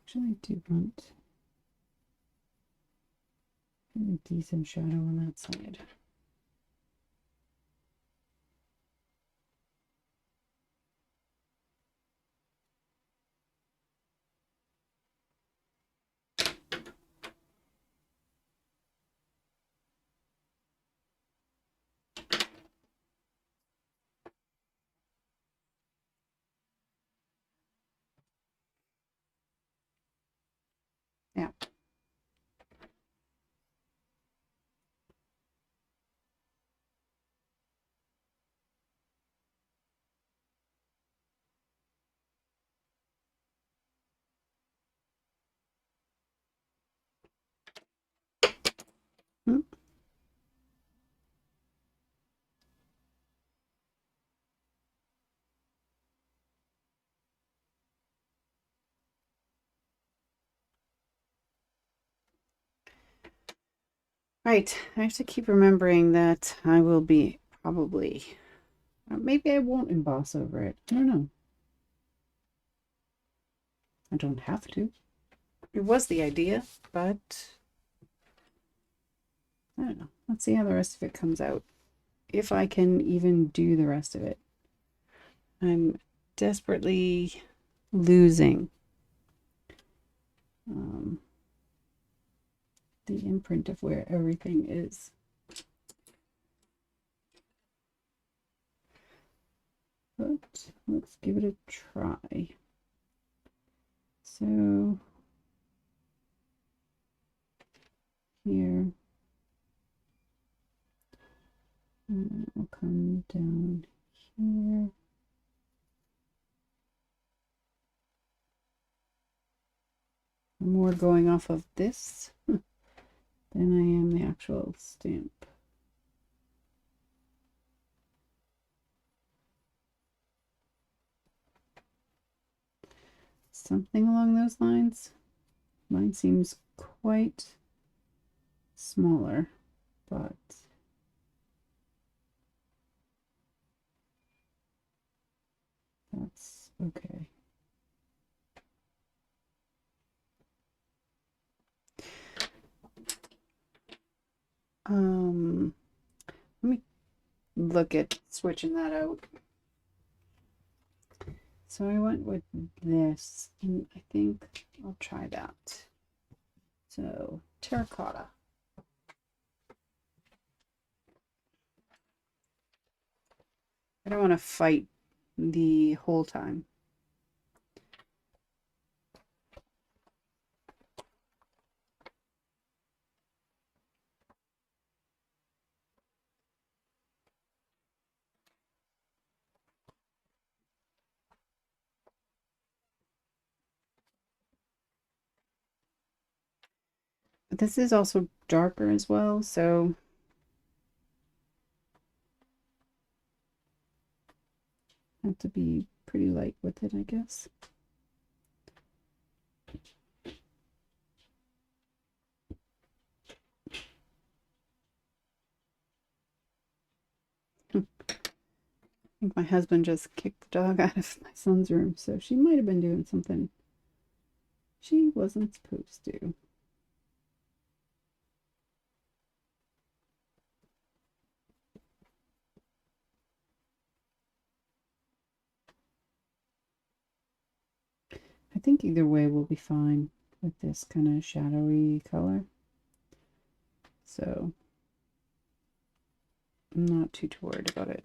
Actually, I do want a decent shadow on that side. Yeah. Hmm. Right, I have to keep remembering that I will be probably, maybe I won't emboss over it. I don't know. I don't have to. It was the idea, but I don't know. Let's see how the rest of it comes out. If I can even do the rest of it. I'm desperately losing the imprint of where everything is. But let's give it a try. So here, and we'll come down here. I'm more going off of this than I am the actual stamp. Something along those lines. Mine seems quite smaller, but that's okay. Let me look at switching that out. So I went with this, and I think I'll try that. So terracotta. I don't want to fight the whole time. But this is also darker as well, so I have to be pretty light with it, I guess. I think my husband just kicked the dog out of my son's room, so she might have been doing something she wasn't supposed to. I think either way we'll be fine with this kind of shadowy color. So I'm not too worried about it.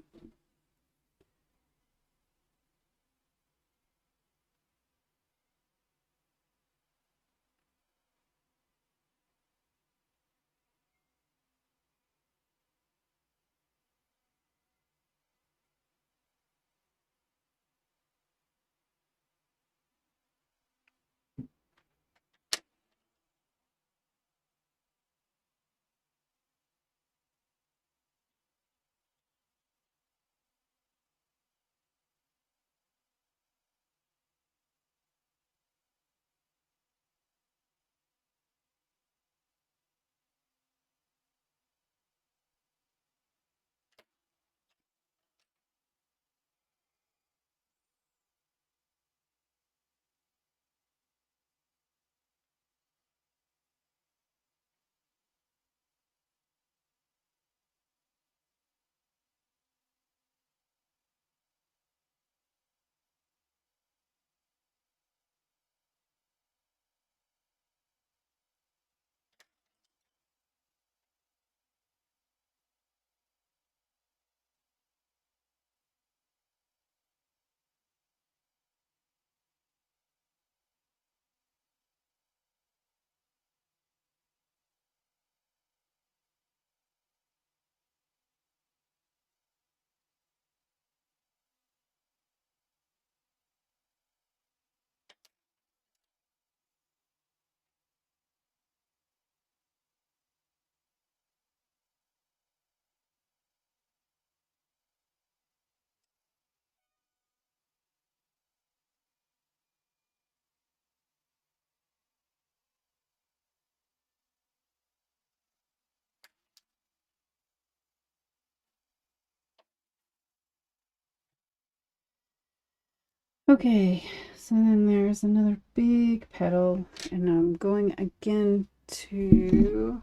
Okay, so then there's another big petal, and I'm going again to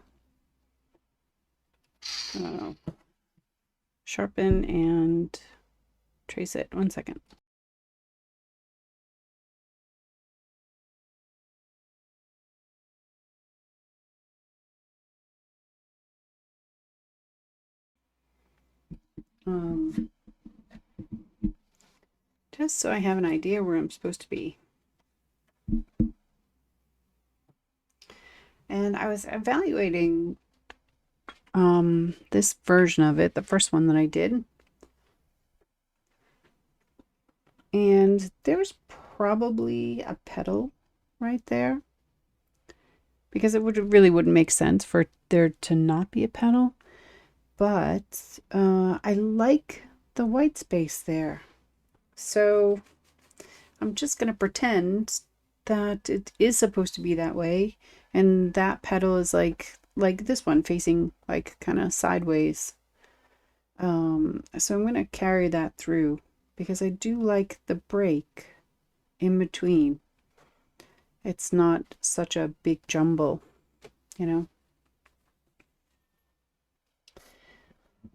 sharpen and trace it. 1 second. just so I have an idea where I'm supposed to be. And I was evaluating this version of it, the first one that I did. And there's probably a petal right there, because it really wouldn't make sense for there to not be a petal. But I like the white space there. So I'm just going to pretend that it is supposed to be that way. And that petal is like this one facing like kind of sideways. So I'm going to carry that through because I do like the break in between. It's not such a big jumble, you know.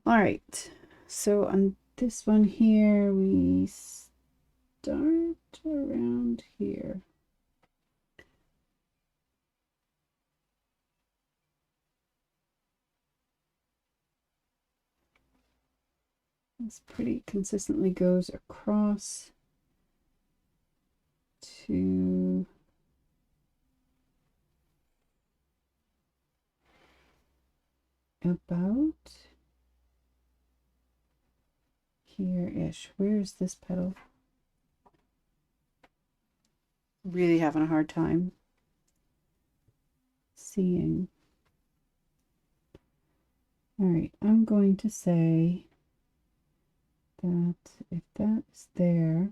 All right, so on this one here, we start around here. This pretty consistently goes across to about here-ish. Where's this petal? Really having a hard time seeing. All right, I'm going to say that if that is there,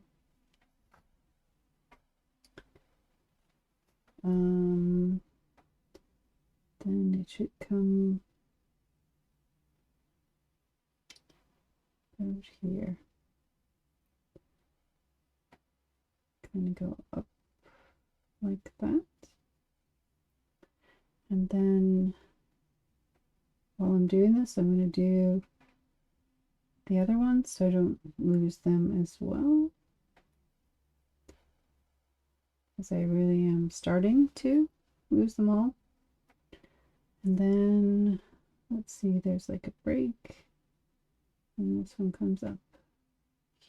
then it should come out here. Kind of go up like that. And then while I'm doing this, I'm going to do the other ones so I don't lose them as well, because I really am starting to lose them all. And then let's see, there's like a break, and this one comes up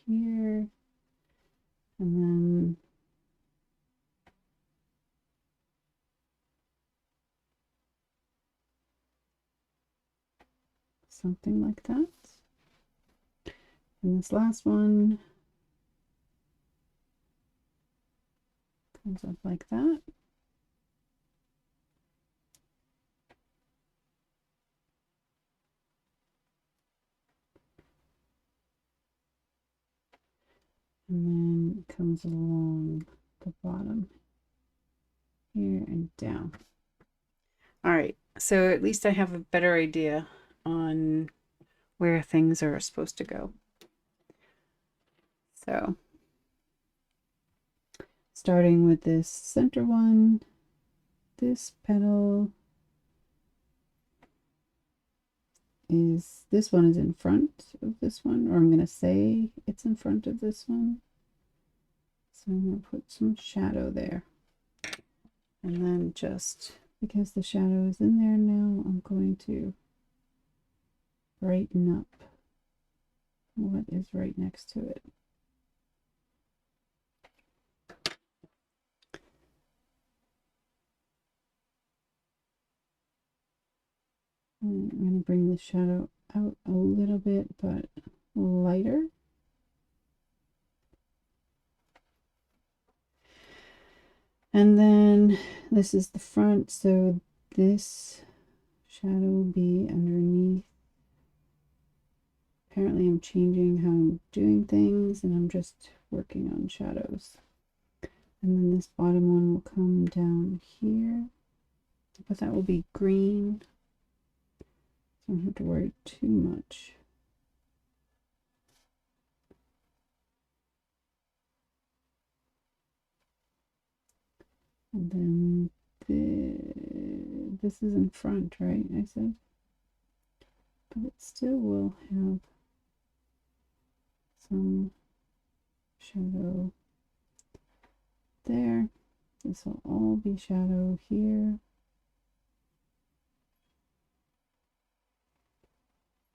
here, and then something like that. And this last one comes up like that. And then it comes along the bottom here and down. All right, so at least I have a better idea on where things are supposed to go. So starting with this center one, this petal is, this one is in front of this one, or I'm going to say it's in front of this one. So I'm going to put some shadow there. And then just because the shadow is in there now, I'm going to brighten up what is right next to it. And I'm going to bring the shadow out a little bit, but lighter. And then this is the front, so this shadow will be underneath. Apparently I'm changing how I'm doing things, and I'm just working on shadows. And then this bottom one will come down here, but that will be green, so I don't have to worry too much. And then this is in front, right? I said, but it still will have some shadow there. This will all be shadow here.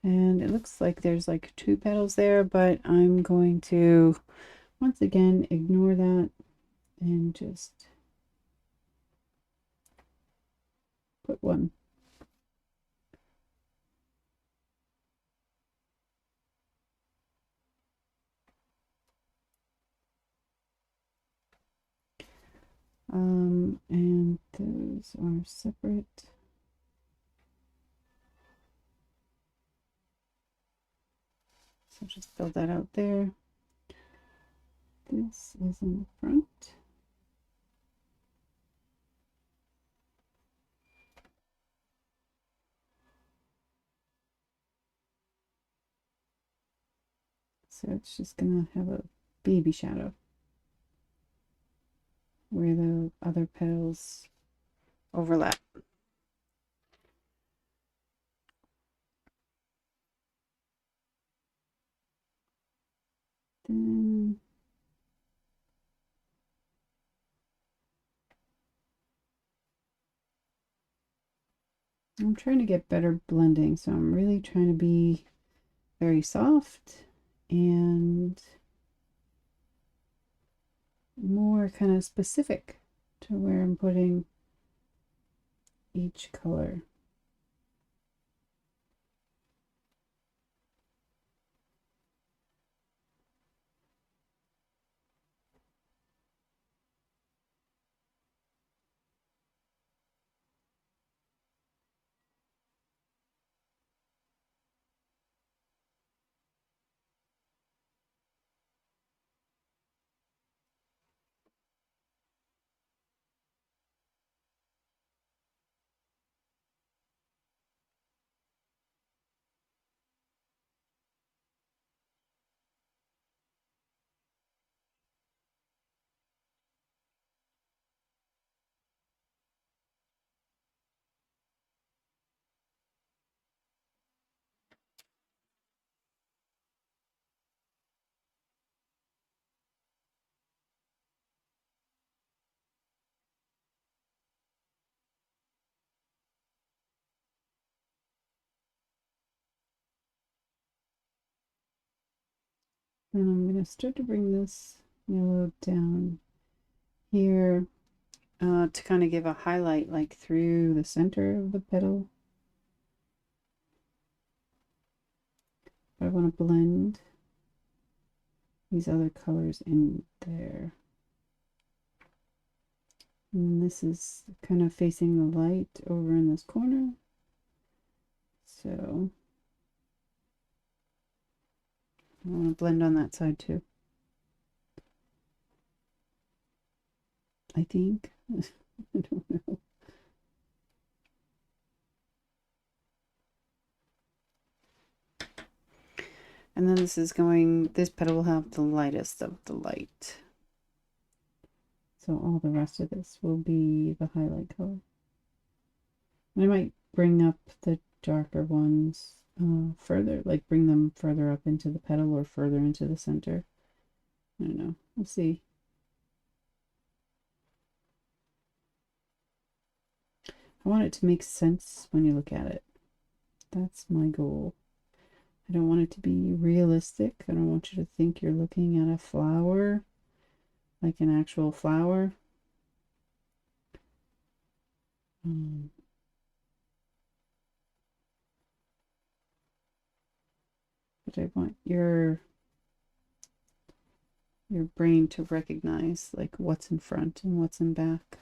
And it looks like there's like 2 petals there, but I'm going to once again ignore that and just put one. And those are separate. So just fill that out there. This is in the front. So it's just gonna have a baby shadow where the other petals overlap. Then I'm trying to get better blending, so I'm really trying to be very soft and more kind of specific to where I'm putting each color. And I'm going to start to bring this yellow down here to kind of give a highlight like through the center of the petal. I want to blend these other colors in there. And this is kind of facing the light over in this corner. So I want to blend on that side too. I think. I don't know. And then this petal will have the lightest of the light. So all the rest of this will be the highlight color. And I might bring up the darker ones further, like bring them further up into the petal or further into the center. I don't know. We'll see. I want it to make sense when you look at it. That's my goal. I don't want it to be realistic. I don't want you to think you're looking at a flower, like an actual flower. But I want your brain to recognize like what's in front and what's in back.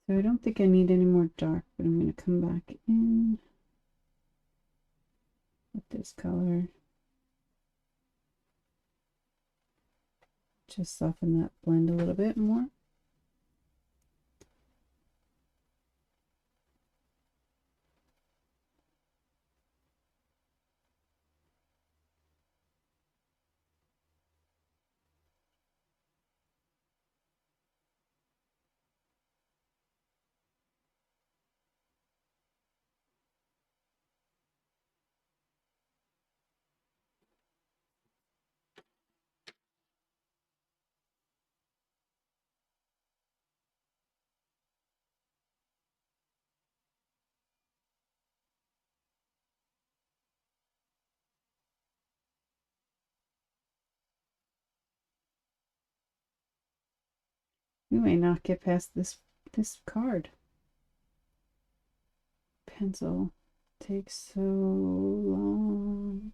So I don't think I need any more dark, but I'm going to come back in with this color. Just soften that blend a little bit more. We may not get past this card. Pencil takes so long.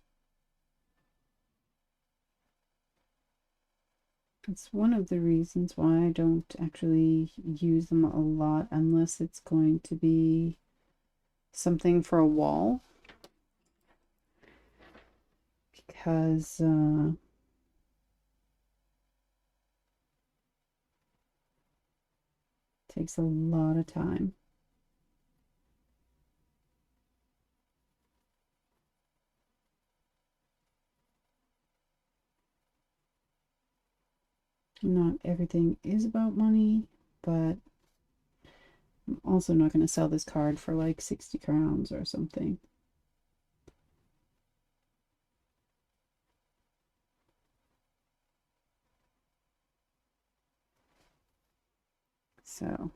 It's one of the reasons why I don't actually use them a lot unless it's going to be something for a wall. Because it takes a lot of time. Not everything is about money, but I'm also not going to sell this card for like 60 crowns or something. So,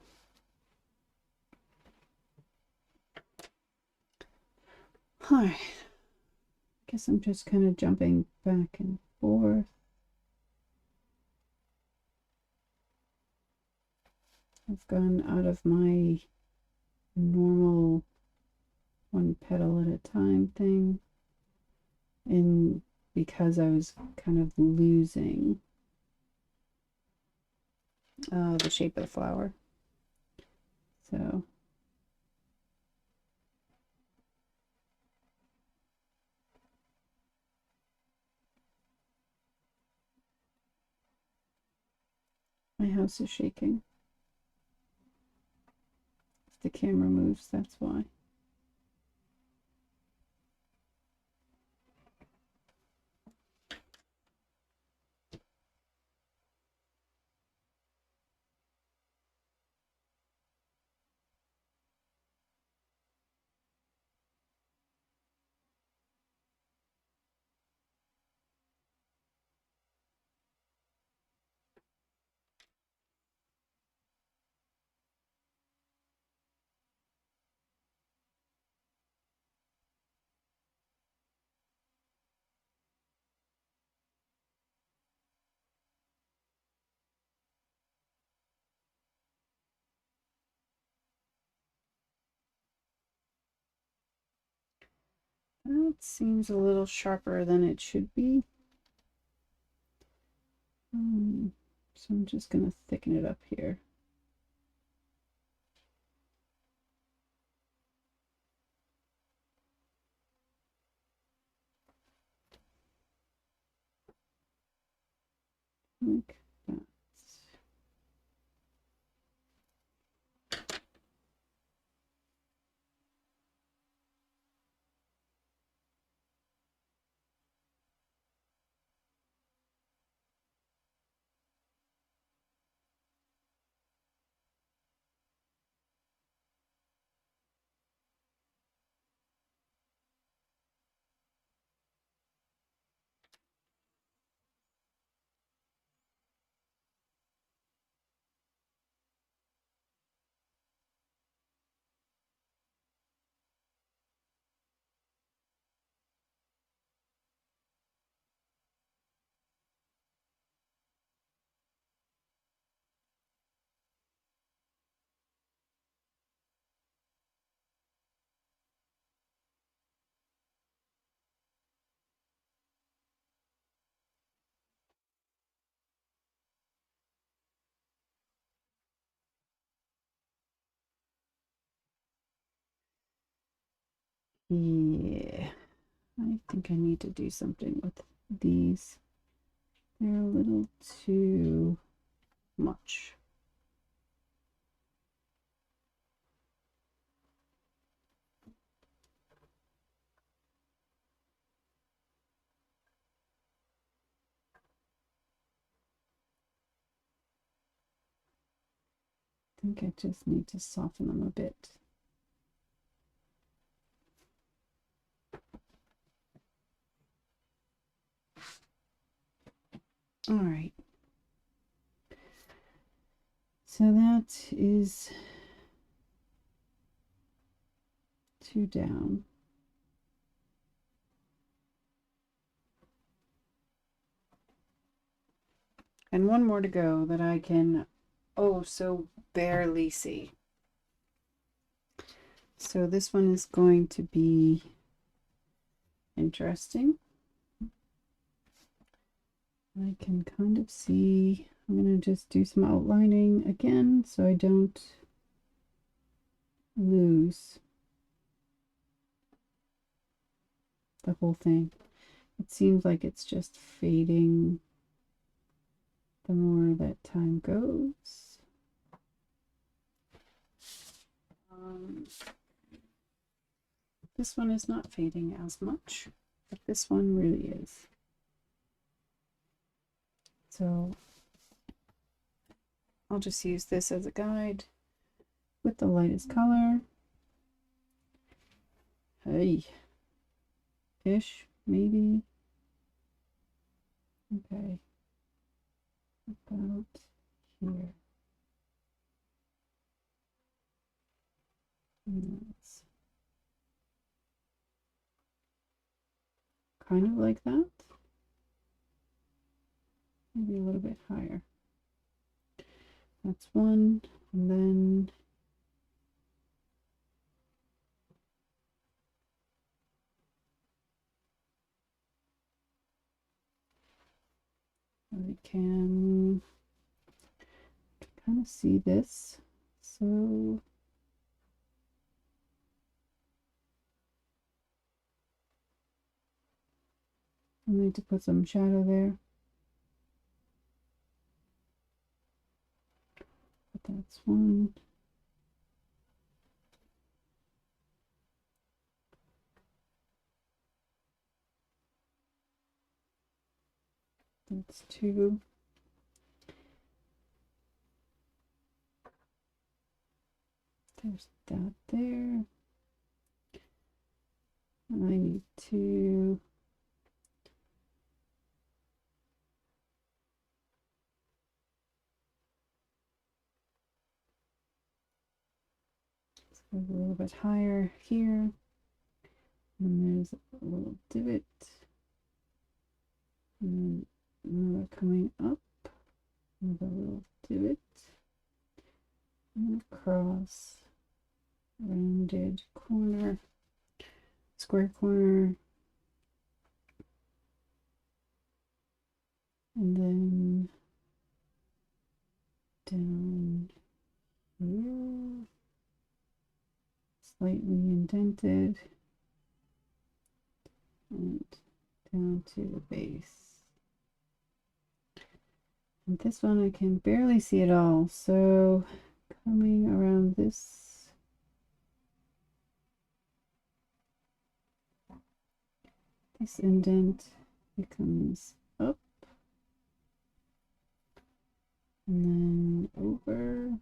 hi. Guess I'm just kind of jumping back and forth. I've gone out of my normal one petal at a time thing, and because I was kind of losing the shape of the flower. So my house is shaking. If the camera moves, that's why. That seems a little sharper than it should be. So I'm just going to thicken it up here. Like that. Yeah, I think I need to do something with these. They're a little too much. I think I just need to soften them a bit. All right. So that is 2 down. And 1 more to go that I can oh so barely see. So this one is going to be interesting. I can kind of see, I'm going to just do some outlining again so I don't lose the whole thing. It seems like it's just fading the more that time goes. This one is not fading as much, but this one really is. So I'll just use this as a guide with the lightest color. Hey, ish, maybe. Okay, about here. And that's kind of like that. Maybe a little bit higher. That's one, and then I can kind of see this. So I need to put some shadow there. But that's one. That's two. There's that there. And I need to go a little bit higher here. And there's a little divot. And another coming up with a little divot. And across, rounded corner, square corner. And then down here, slightly indented, and down to the base. And this one I can barely see at all, so coming around this indent, it comes up and then over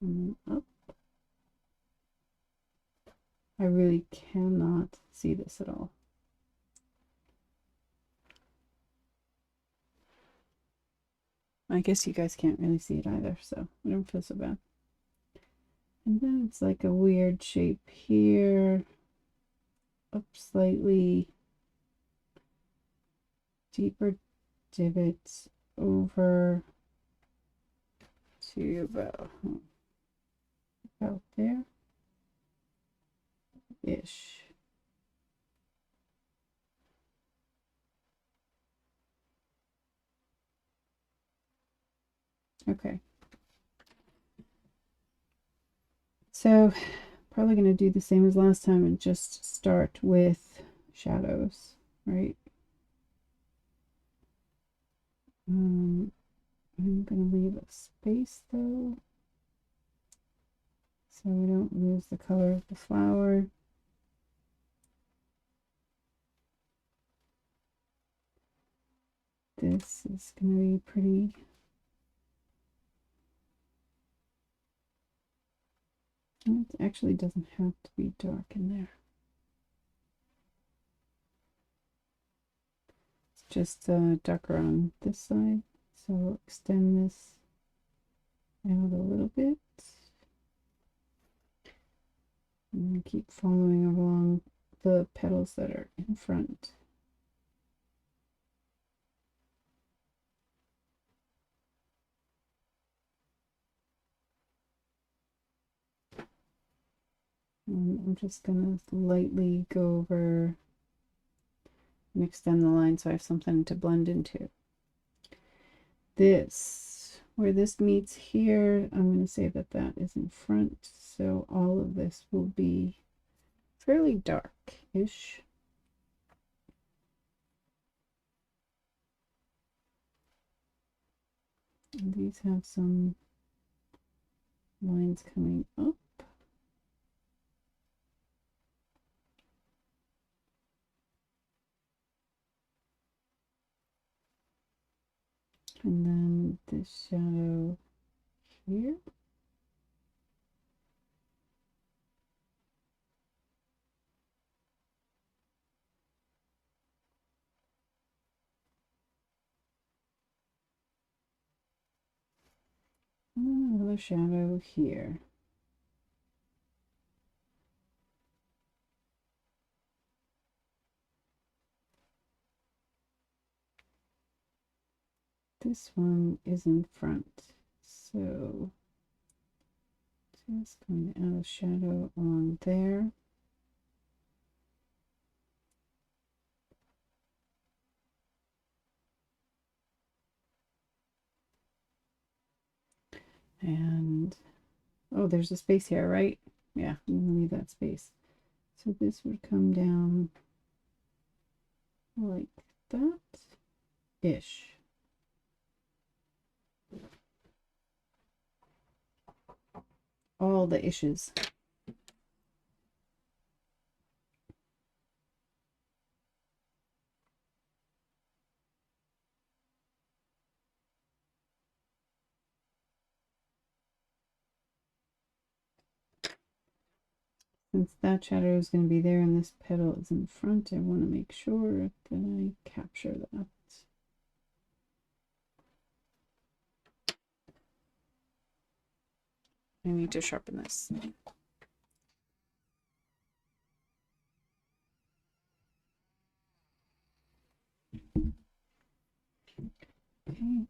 and then up. I really cannot see this at all. I guess you guys can't really see it either, so I don't feel so bad. And then it's like a weird shape here, up slightly, deeper divots over to about there ish. Okay. So probably going to do the same as last time and just start with shadows, right? I'm going to leave a space though, so we don't lose the color of the flower. This is going to be pretty. It actually doesn't have to be dark in there. It's just darker on this side. So we'll extend this out a little bit. And keep following along the petals that are in front. And I'm just going to lightly go over, mix down the line so I have something to blend into. This, where this meets here, I'm going to say that that is in front. So all of this will be fairly dark-ish. And these have some lines coming up. And then this shadow here. And another shadow here. This one is in front. So just going to add a shadow on there. And oh, there's a space here, right? Yeah, I'm gonna leave that space. So this would come down like that ish. All the ishes. Since that shadow is going to be there and this petal is in front, I want to make sure that I capture that. I need to sharpen this. Okay.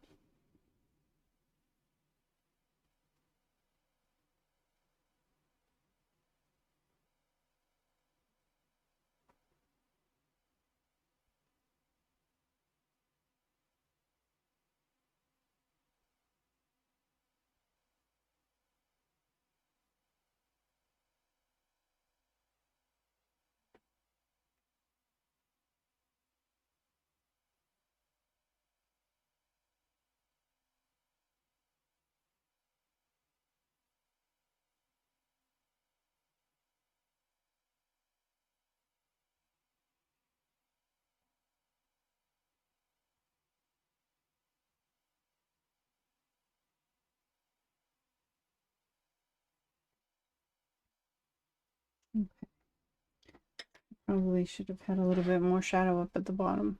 Okay. Probably should have had a little bit more shadow up at the bottom.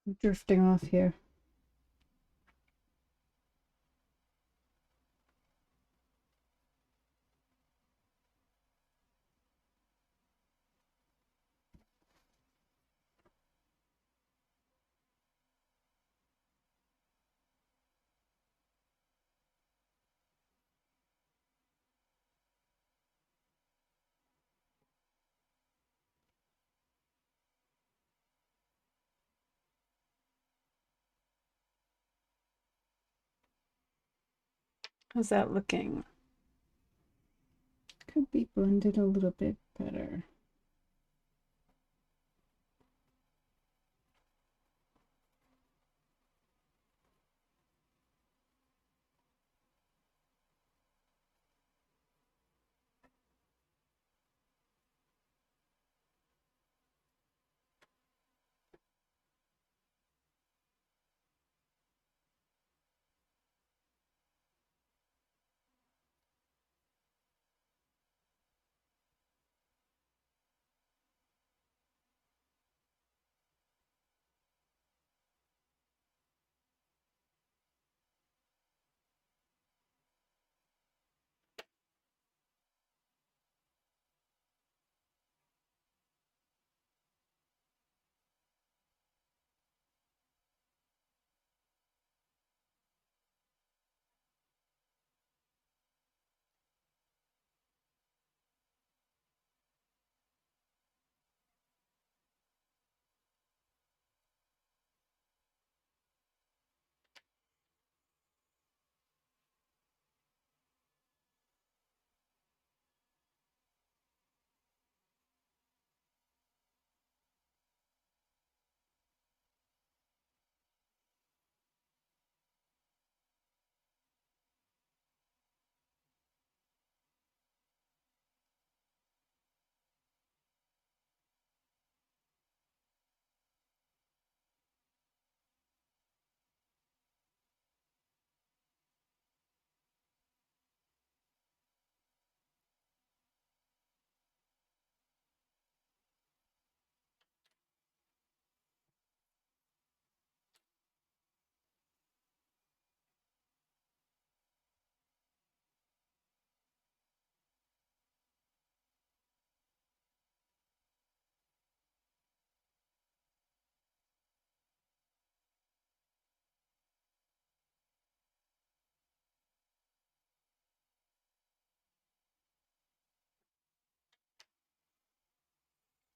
I'm drifting off here. How's that looking? Could be blended a little bit better.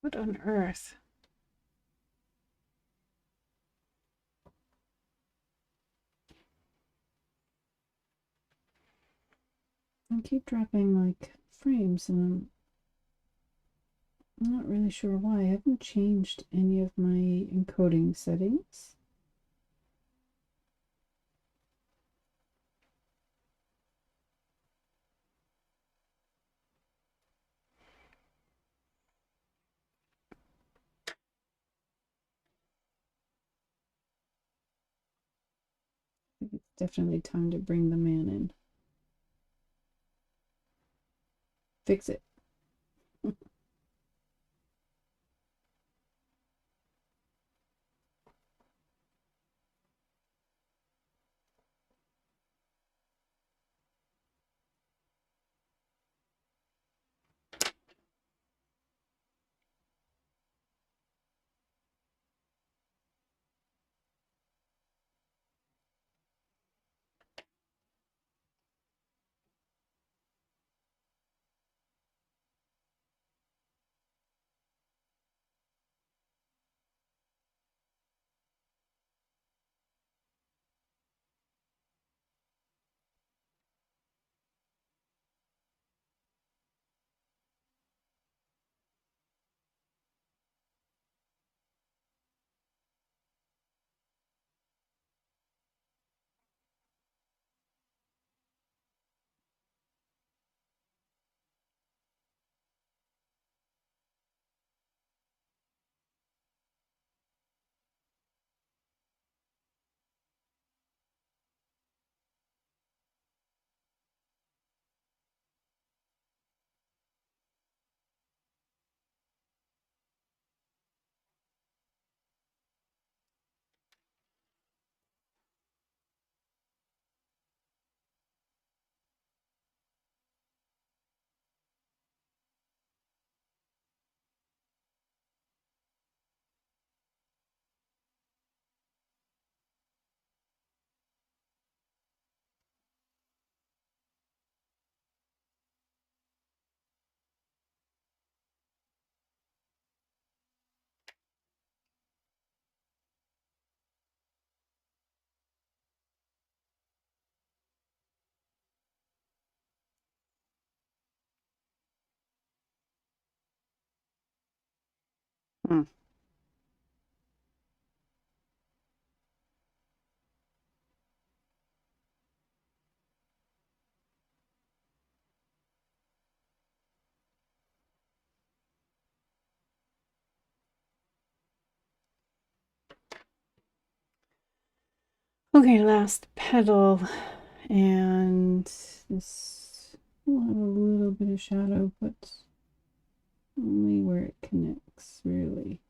What on earth? I keep dropping like frames and I'm not really sure why. I haven't changed any of my encoding settings. I think it's definitely time to bring the man in. Fix it. Hmm. Okay, last petal, and this will have a little bit of shadow, but only where it connects, really.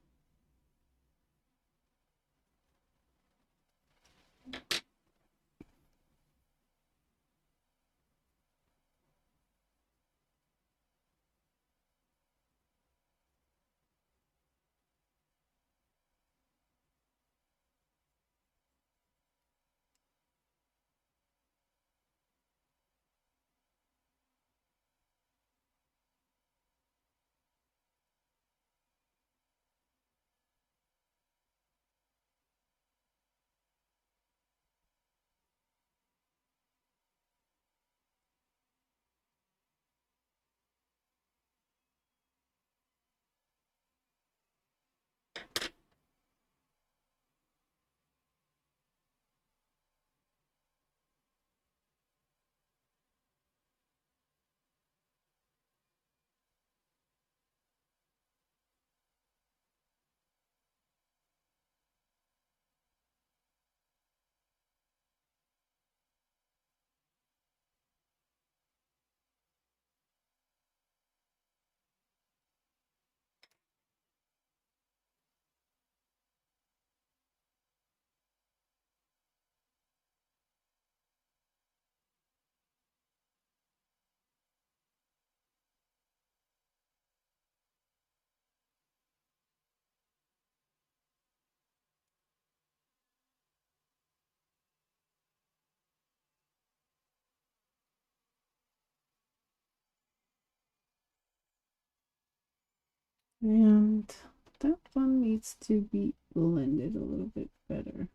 And that one needs to be blended a little bit better.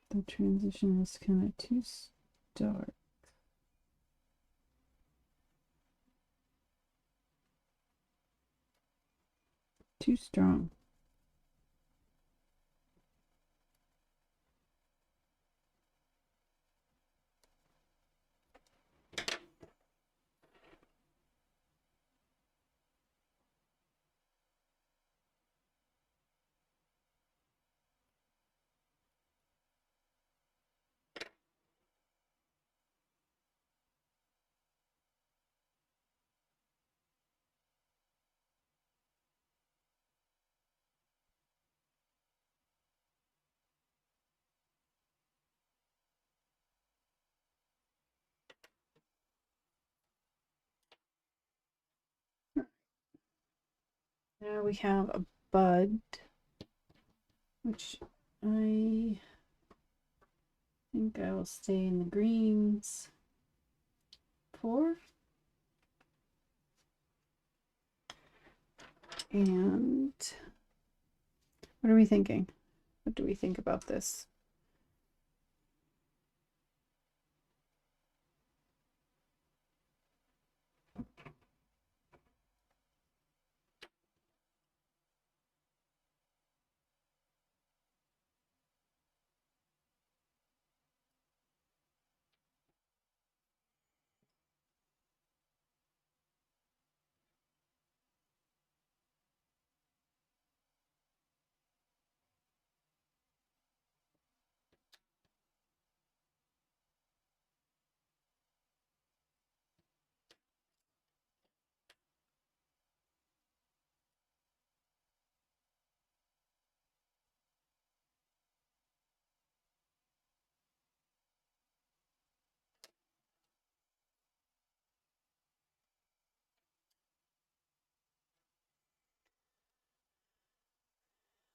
The transition is kind of too stark. Too strong. Now we have a bud, which I think I will stay in the greens for. And what are we thinking? What do we think about this?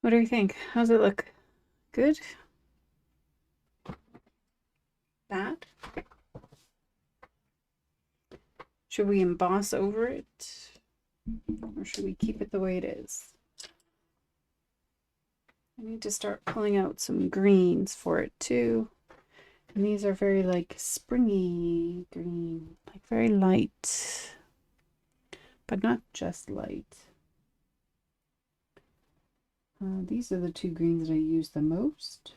What do you think? How's it look? Good? Bad? Should we emboss over it? Or should we keep it the way it is? I need to start pulling out some greens for it too. And these are very like springy green, like very light, but not just light. These are the two greens that I use the most.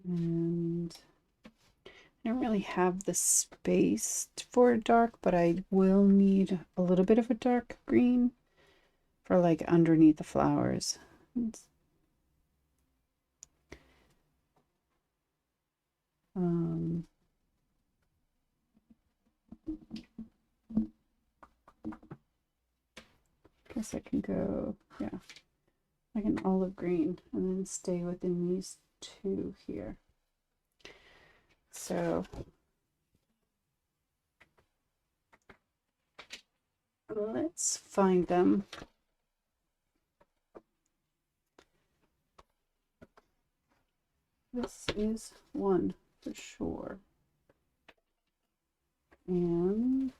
And I don't really have the space for a dark, but I will need a little bit of a dark green for like underneath the flowers. Um, guess I can go, yeah, like an olive green and then stay within these two here. So let's find them. This is one for sure. And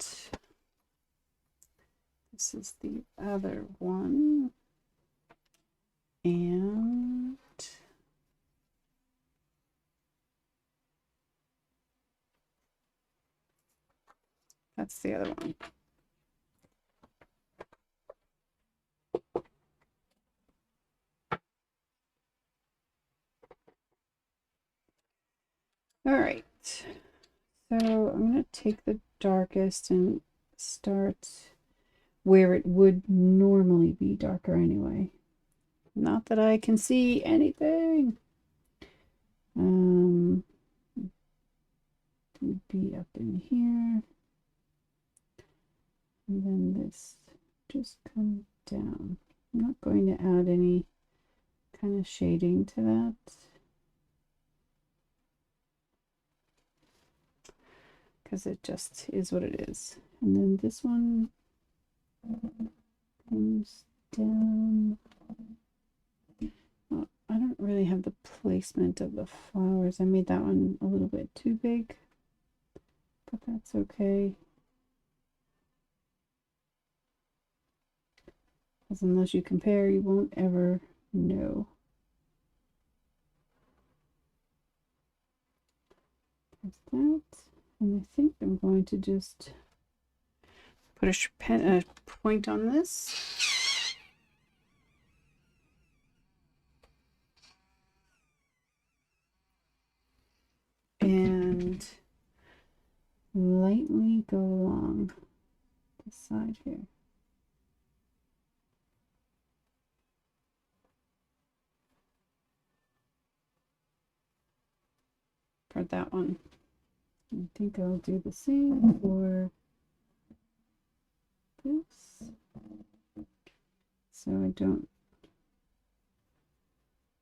this is the other one. And that's the other one. All right. So I'm going to take the darkest and start where it would normally be darker anyway. Not that I can see anything. Would be up in here. And then this just comes down. I'm not going to add any kind of shading to that. Because it just is what it is. And then this one comes down. Oh, I don't really have the placement of the flowers. I made that one a little bit too big, but that's okay. Because unless you compare, you won't ever know. There's that. And I think I'm going to just put a point on this. And lightly go along the side here. For that one. I think I'll do the same for this, so I don't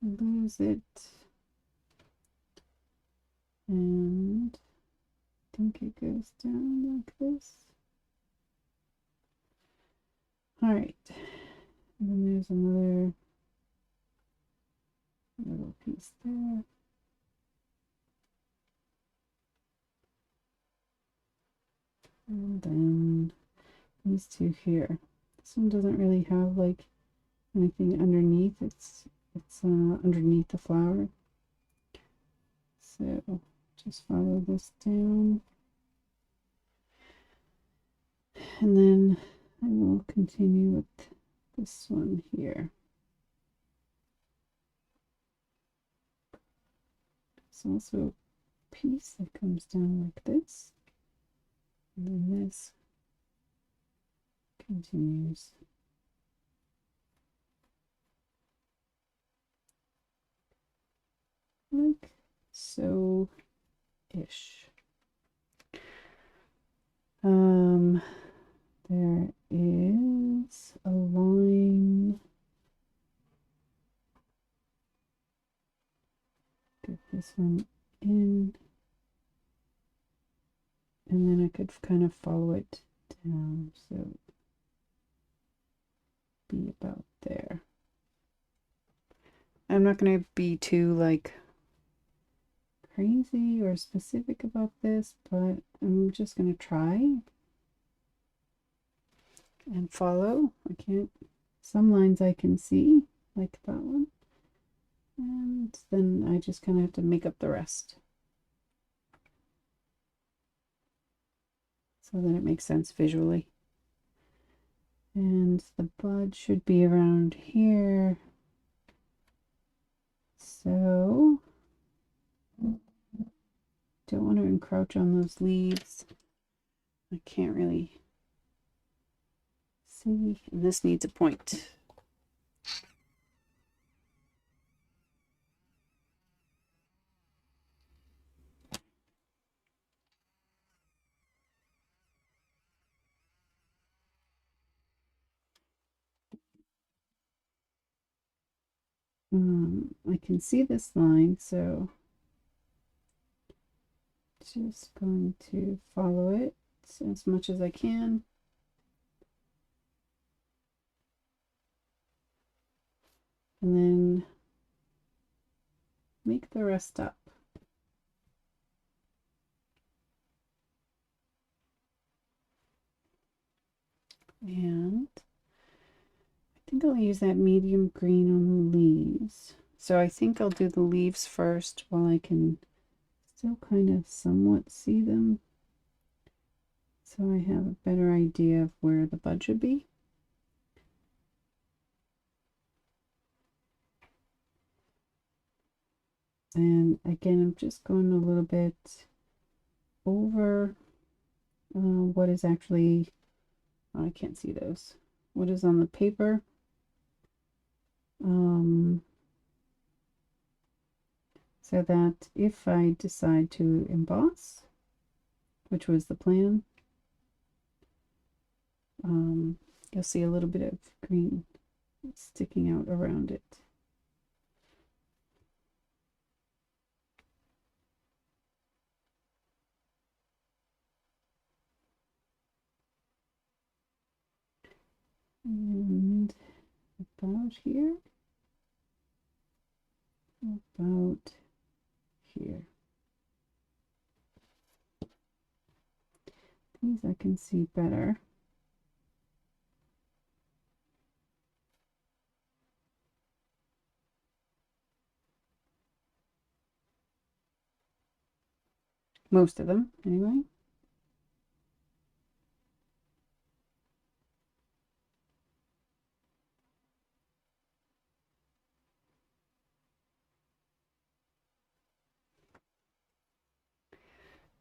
lose it. And I think it goes down like this. All right, and then there's another little piece there. And then these two here. This one doesn't really have like anything underneath. It's underneath the flower. So just follow this down. And then I will continue with this one here. It's also a piece that comes down like this. And then this continues. Like so-ish. There is a line. Get this one in. And then I could kind of follow it down, so be about there. I'm not going to be too like crazy or specific about this, but I'm just going to try and follow. I can't, some lines I can see, like that one, And then I just kind of have to make up the rest so that it makes sense visually. And the bud should be around here. So don't want to encroach on those leaves. I can't really see. And this needs a point. I can see this line, so just going to follow it as much as I can. And then make the rest up. And I think I'll use that medium green on the leaves. So I think I'll do the leaves first while I can still kind of somewhat see them. So I have a better idea of where the bud should be. And again, I'm just going a little bit over what is actually, oh, I can't see those, what is on the paper. So that if I decide to emboss, which was the plan, you'll see a little bit of green sticking out around it. And about here, about here. These I can see better. Most of them, anyway.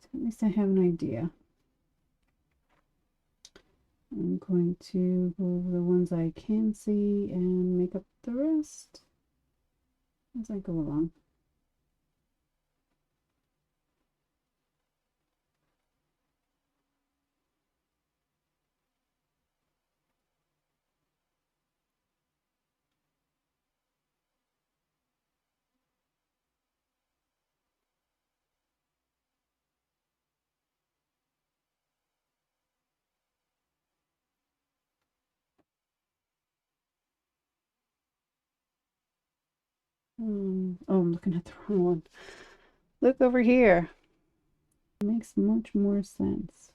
So at least I have an idea. I'm going to move the ones I can see and make up the rest as I go along. Oh, I'm looking at the wrong one. Look over here. It makes much more sense.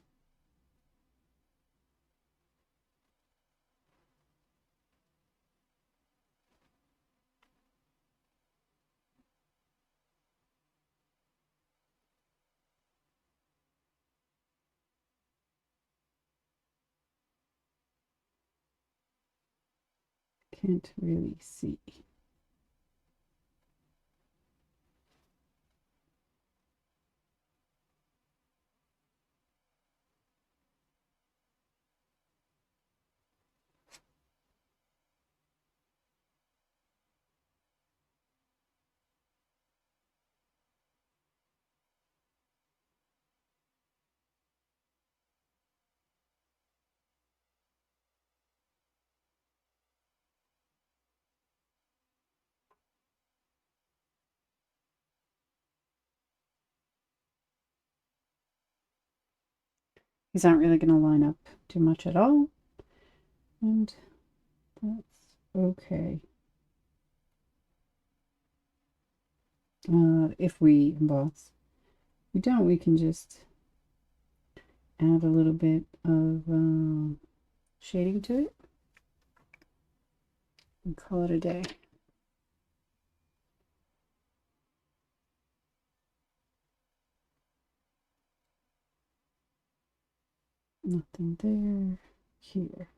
Can't really see. These aren't really going to line up too much at all. And that's okay. If we emboss. If we don't, we can just add a little bit of shading to it and call it a day. Nothing there. Here.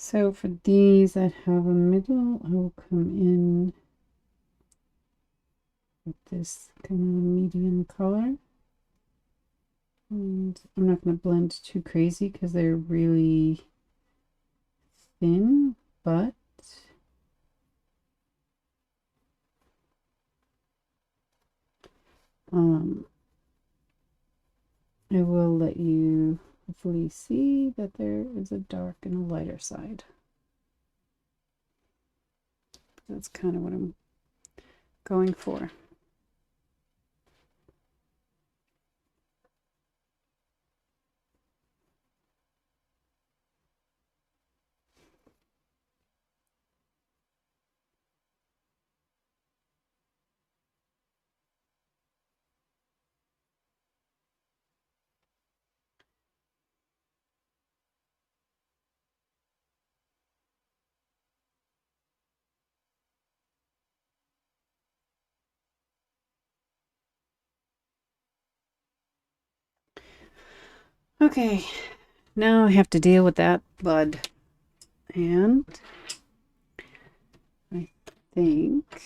So for these that have a middle, I will come in with this kind of medium color. And I'm not going to blend too crazy because they're really thin, but I will let you hopefully see that there is a dark and a lighter side. That's kind of what I'm going for. Okay, now I have to deal with that bud. And I think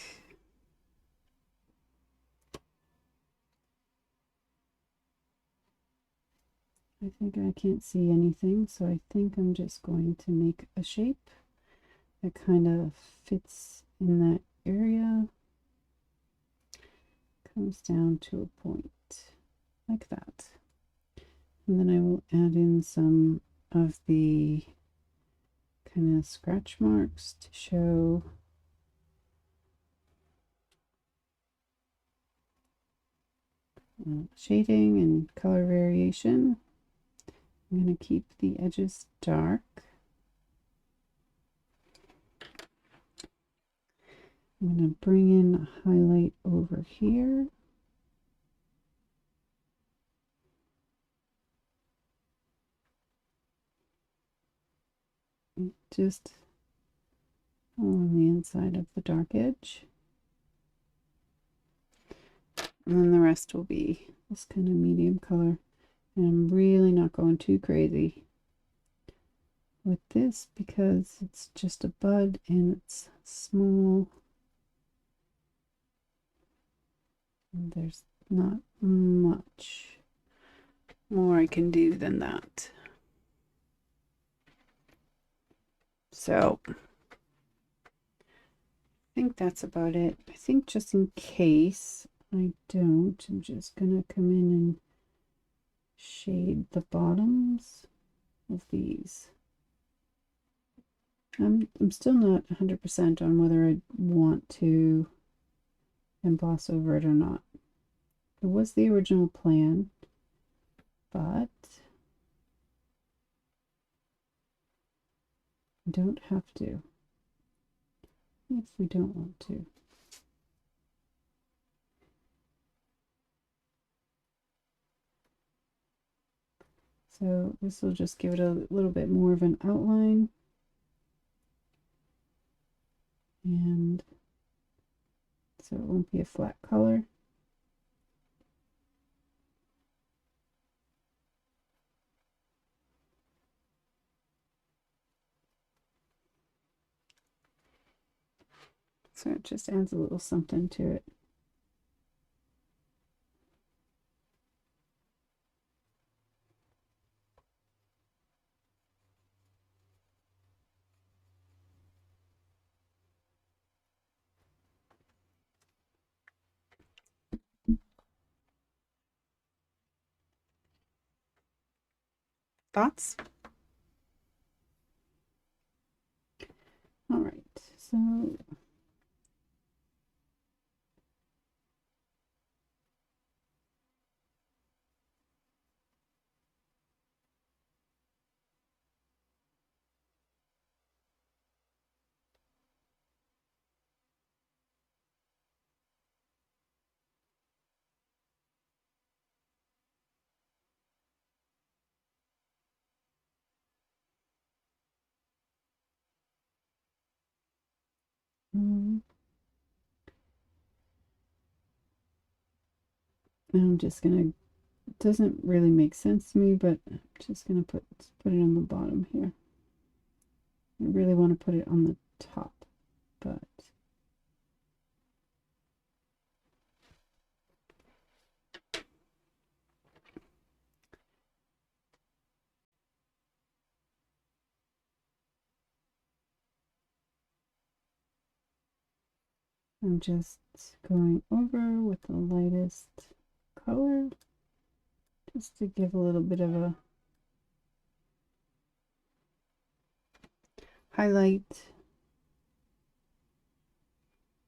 I can't see anything, so I think I'm just going to make a shape that kind of fits in that area, comes down to a point like that. And then I will add in some of the kind of scratch marks to show shading and color variation. I'm going to keep the edges dark. I'm going to bring in a highlight over here. Just on the inside of the dark edge. And then the rest will be this kind of medium color. And I'm really not going too crazy with this because it's just a bud and it's small. And there's not much more I can do than that. So I think that's about it. I think just in case I don't, I'm just gonna come in and shade the bottoms of these. I'm still not 100% on whether I want to emboss over it or not. It was the original plan, but I don't have to if we don't want to. So this will just give it a little bit more of an outline. And so it won't be a flat color. So it just adds a little something to it. Thoughts? All right, so And I'm just gonna, it doesn't really make sense to me, but I'm just gonna put it on the bottom here. I really want to put it on the top, but I'm just going over with the lightest color just to give a little bit of a highlight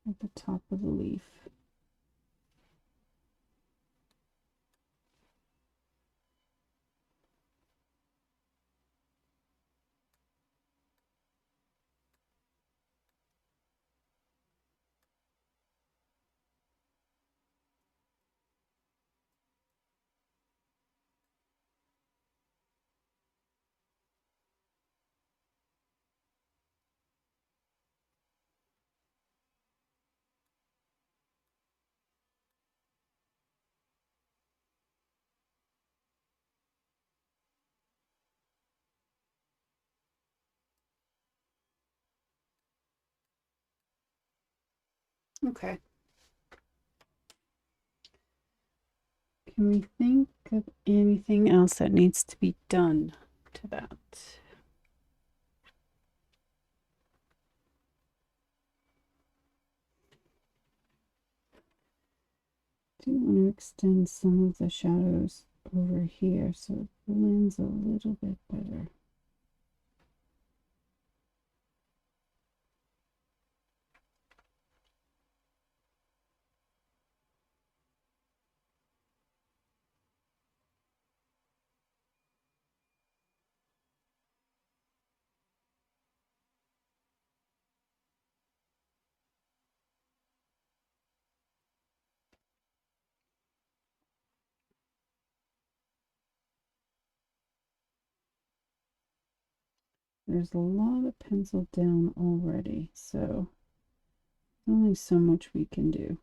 at the top of the leaf. Okay. Can we think of anything else that needs to be done to that? Do want to extend some of the shadows over here so it blends a little bit better. There's a lot of pencil down already, so there's only so much we can do.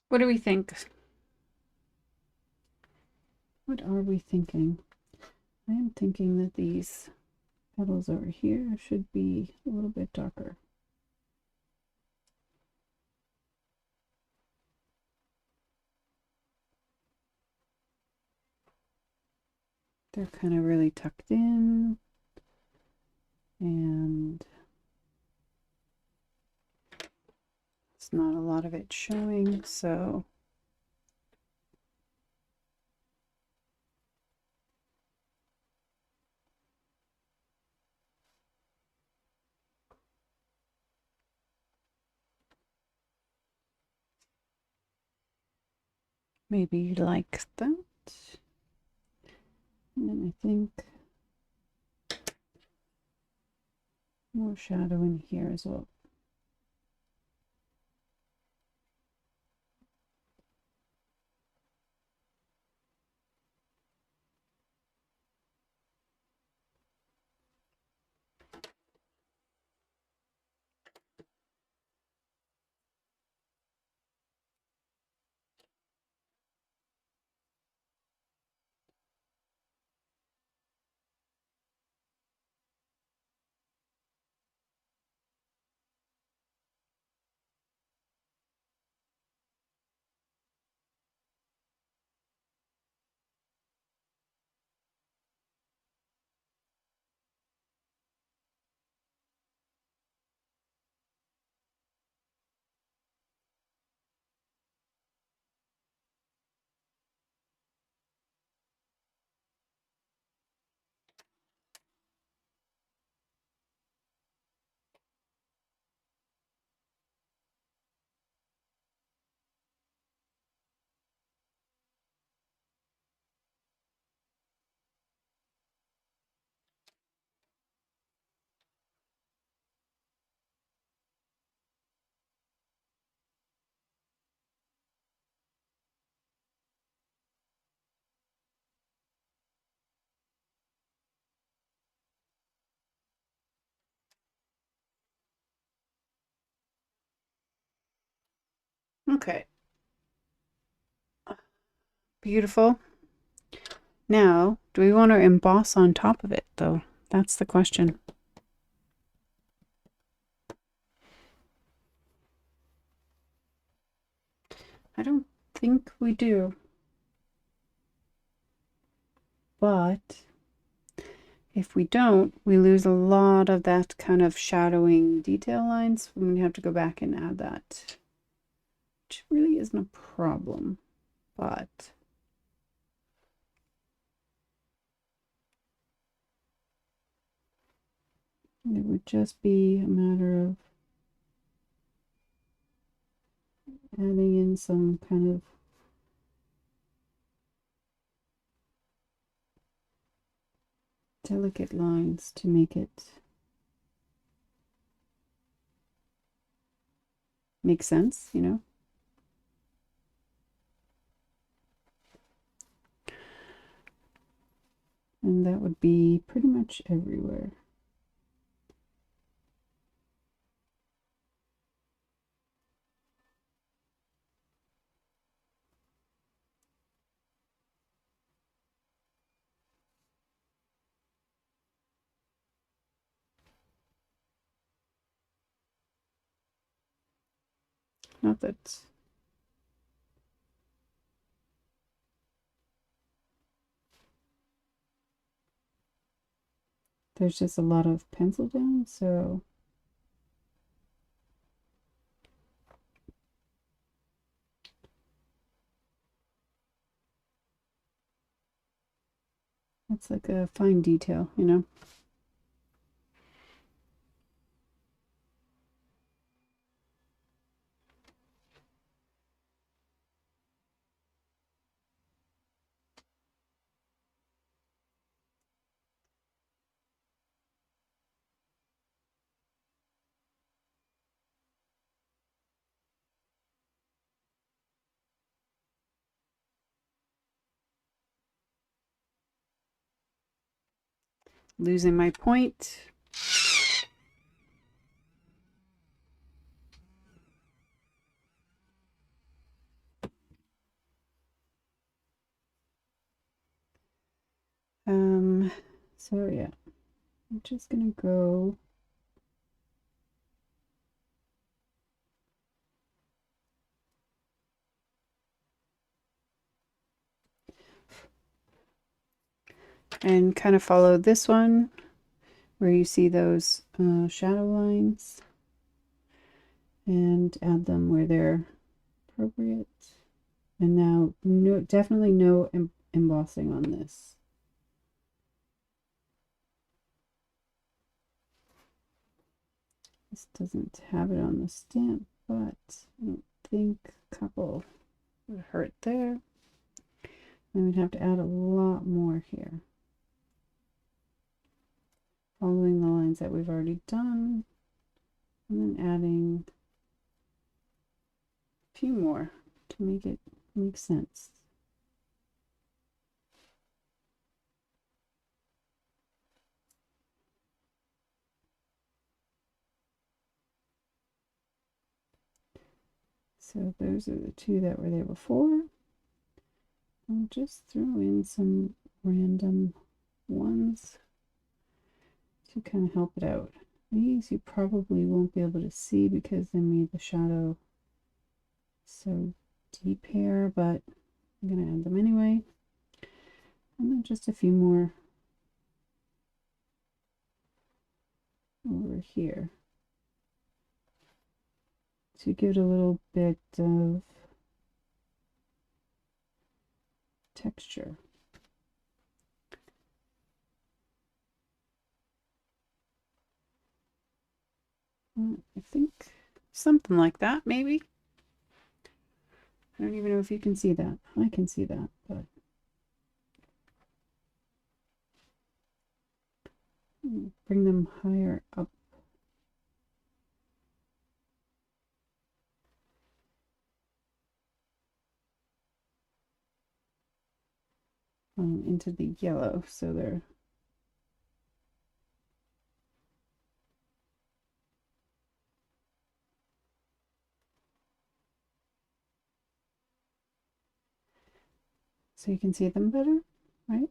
What do we think? What are we thinking? I am thinking that these petals over here should be a little bit darker. They're kind of really tucked in, and it's not a lot of it showing, so maybe like that. And I think more shadow in here as well. Okay. Beautiful. Now, do we want to emboss on top of it, though? That's the question. I don't think we do. But if we don't, we lose a lot of that kind of shadowing detail lines. We have to go back and add that, which really isn't a problem, but it would just be a matter of adding in some kind of delicate lines to make it make sense, you know? And that would be pretty much everywhere. Not that there's just a lot of pencil down, so it's like a fine detail, you know? Losing my point. So yeah, I'm just gonna go and kind of follow this one where you see those shadow lines and add them where they're appropriate. And now, no, definitely no embossing on this. This doesn't have it on the stamp, but I don't think a couple would hurt there. Then we'd have to add a lot more here. Following the lines that we've already done, and then adding a few more to make it make sense. So those are the two that were there before. I'll just throw in some random ones to kind of help it out. These you probably won't be able to see because they made the shadow so deep here, but I'm going to add them anyway. And then just a few more over here to give it a little bit of texture. I think something like that, maybe. I don't even know if you can see that. I can see that, but bring them higher up. Into the yellow, so they're so you can see them better, right?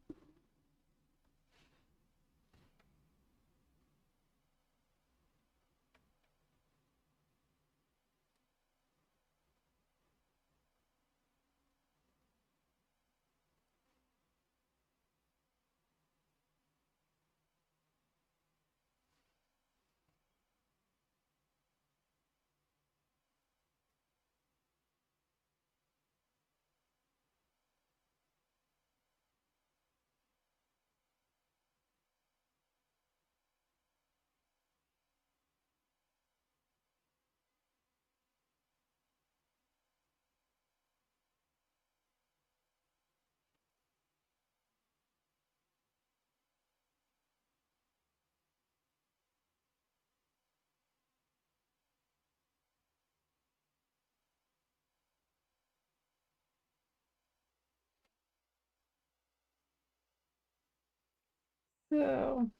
So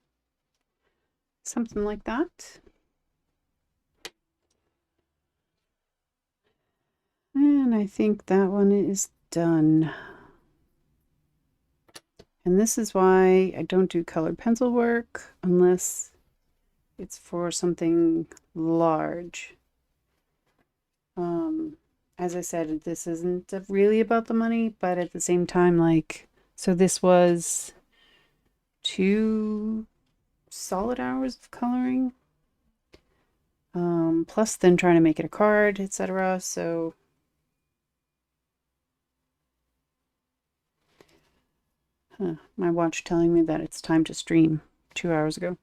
something like that. And I think that one is done. And this is why I don't do colored pencil work unless it's for something large. As I said, this isn't really about the money, but at the same time, like, so this was 2 solid hours of coloring, plus then trying to make it a card, etc. So my watch telling me that it's time to stream 2 hours ago.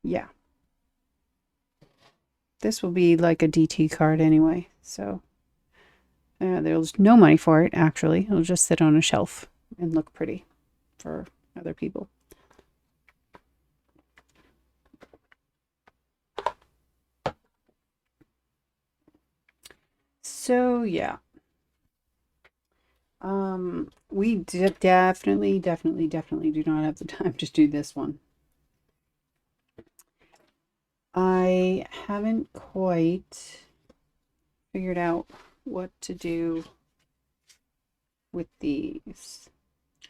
Yeah, this will be like a DT card anyway, so there's no money for it, actually. It'll just sit on a shelf and look pretty for other people. So yeah, we definitely do not have the time to do this one. I haven't quite figured out what to do with these.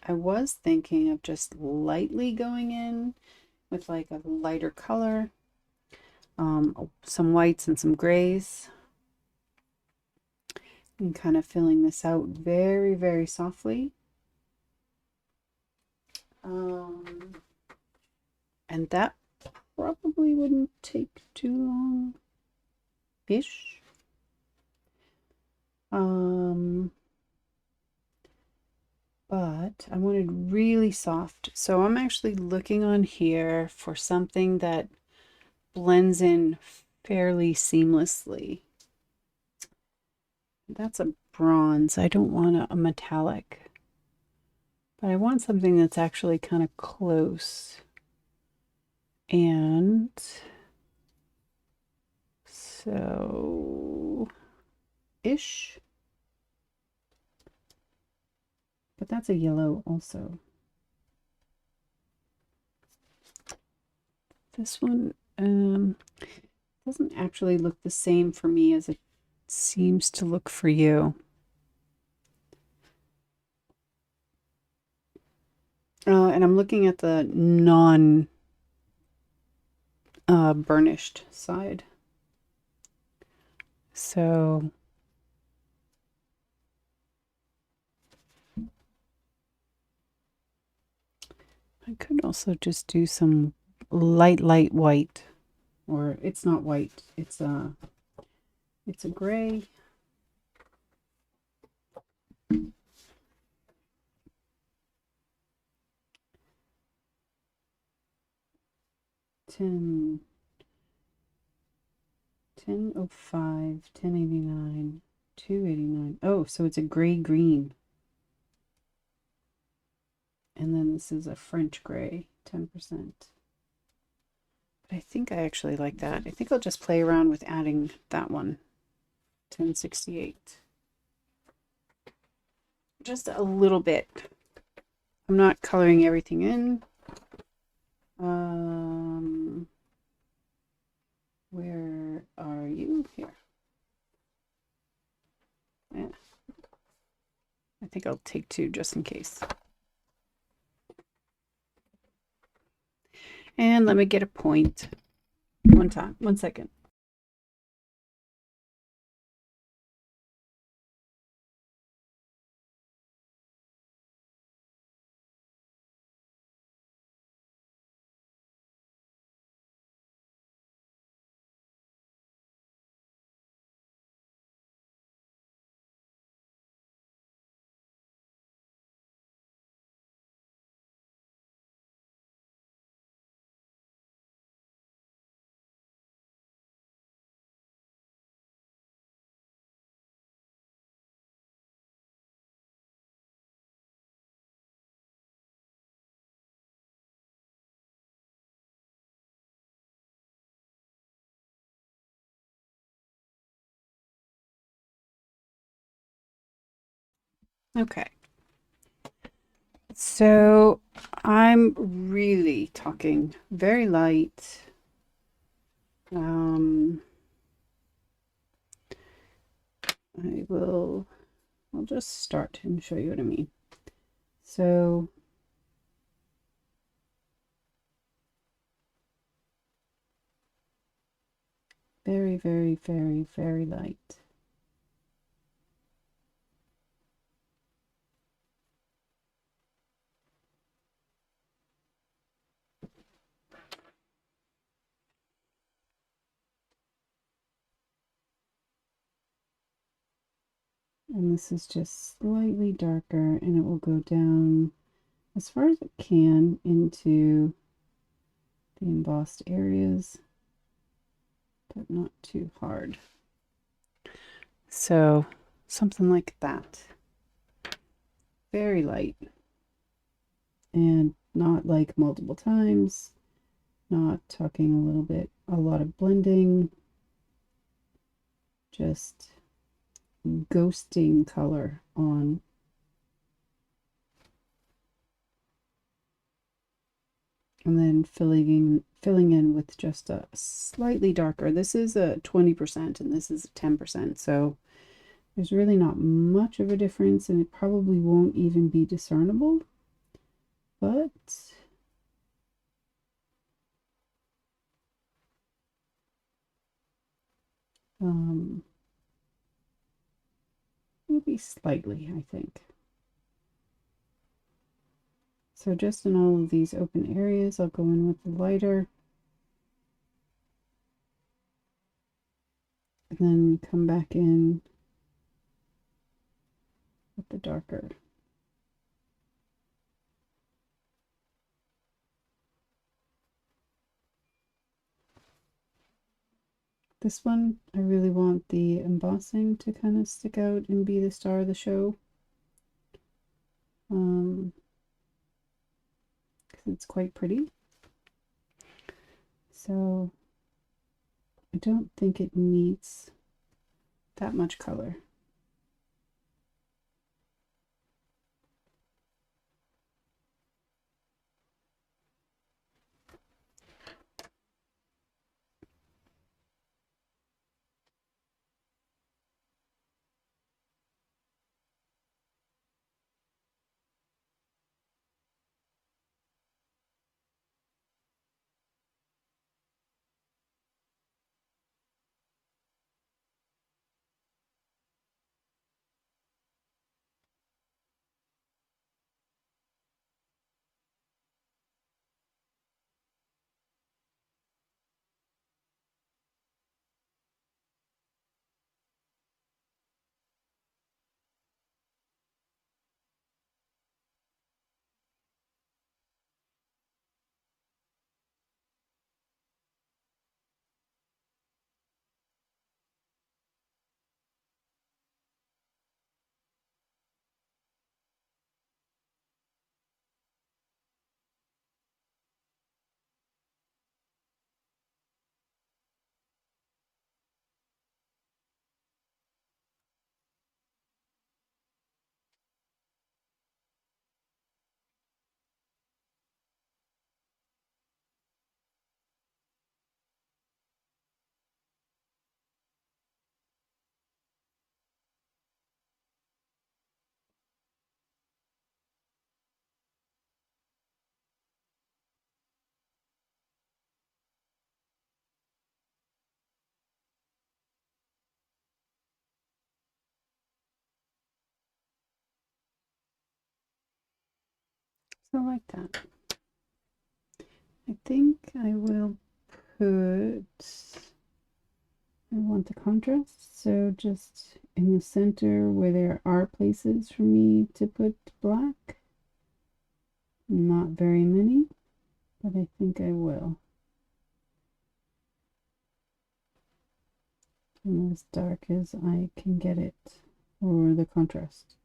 I was thinking of just lightly going in with like a lighter color, some whites and some grays, and kind of filling this out very, very softly. And that probably wouldn't take too long-ish. But I wanted really soft. So I'm actually looking on here for something that blends in fairly seamlessly. That's a bronze. I don't want a metallic. But I want something that's actually kind of close. And so ish. But that's a yellow also. This one doesn't actually look the same for me as it seems to look for you. And I'm looking at the non burnished side. So I could also just do some light white, or it's not white, it's a gray. $10.05, $10.89, $2.89. Oh, so it's a gray green. And then this is a French gray, 10%. But I think I actually like that. I think I'll just play around with adding that one, 1068. Just a little bit. I'm not coloring everything in. Where are you? Here. I think I'll take two just in case. And let me get a point. One second. Okay. So I'm really talking very light. I'll just start and show you what I mean. So very, very, very, very light. And this is just slightly darker, and it will go down as far as it can into the embossed areas, but not too hard. So something like that. Very light. And not like multiple times. Not talking a lot of blending. Just ghosting color on. And then filling in with just a slightly darker. This is a 20% and this is a 10%. So there's really not much of a difference, and it probably won't even be discernible. But maybe slightly, I think. So just in all of these open areas, I'll go in with the lighter. And then come back in with the darker. This one, I really want the embossing to kind of stick out and be the star of the show. Because it's quite pretty. So I don't think it needs that much color. So like that. I think I will put, I want the contrast, so just in the center where there are places for me to put black. Not very many, but I think I will. And as dark as I can get it for the contrast.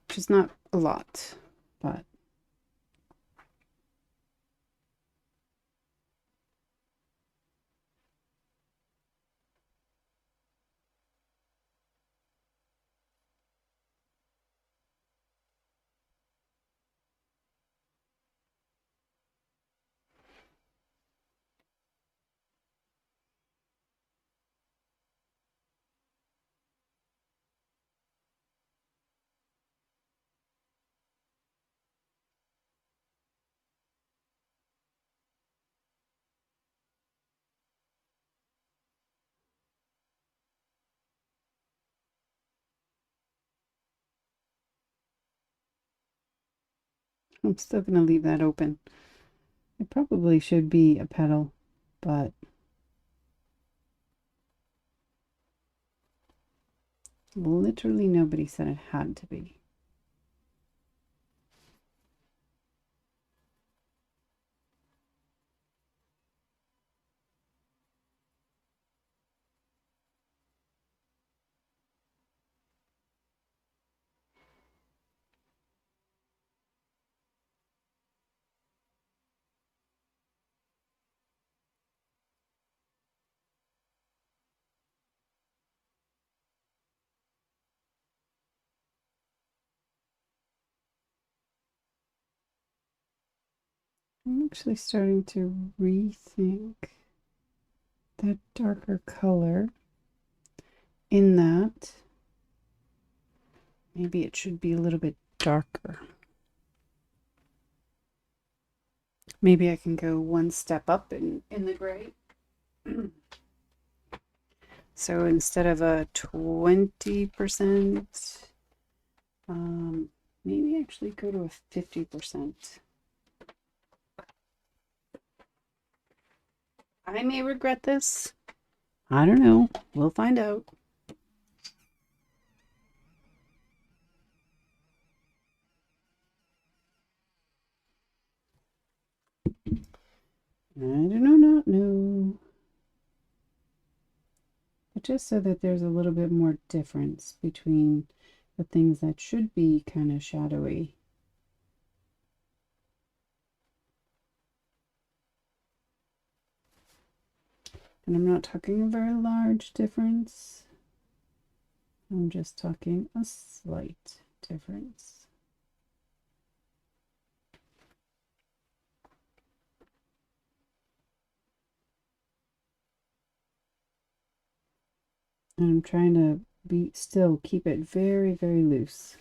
Which is not a lot, but I'm still going to leave that open. It probably should be a petal, but literally nobody said it had to be. I'm actually starting to rethink that darker color in that maybe it should be a little bit darker. Maybe I can go one step up in the gray. So instead of a 20%, maybe actually go to a 50%. I may regret this. I don't know. We'll find out. I do not know. But just so that there's a little bit more difference between the things that should be kind of shadowy. And I'm not talking a very large difference. I'm just talking a slight difference. And I'm trying to still keep it very, very loose.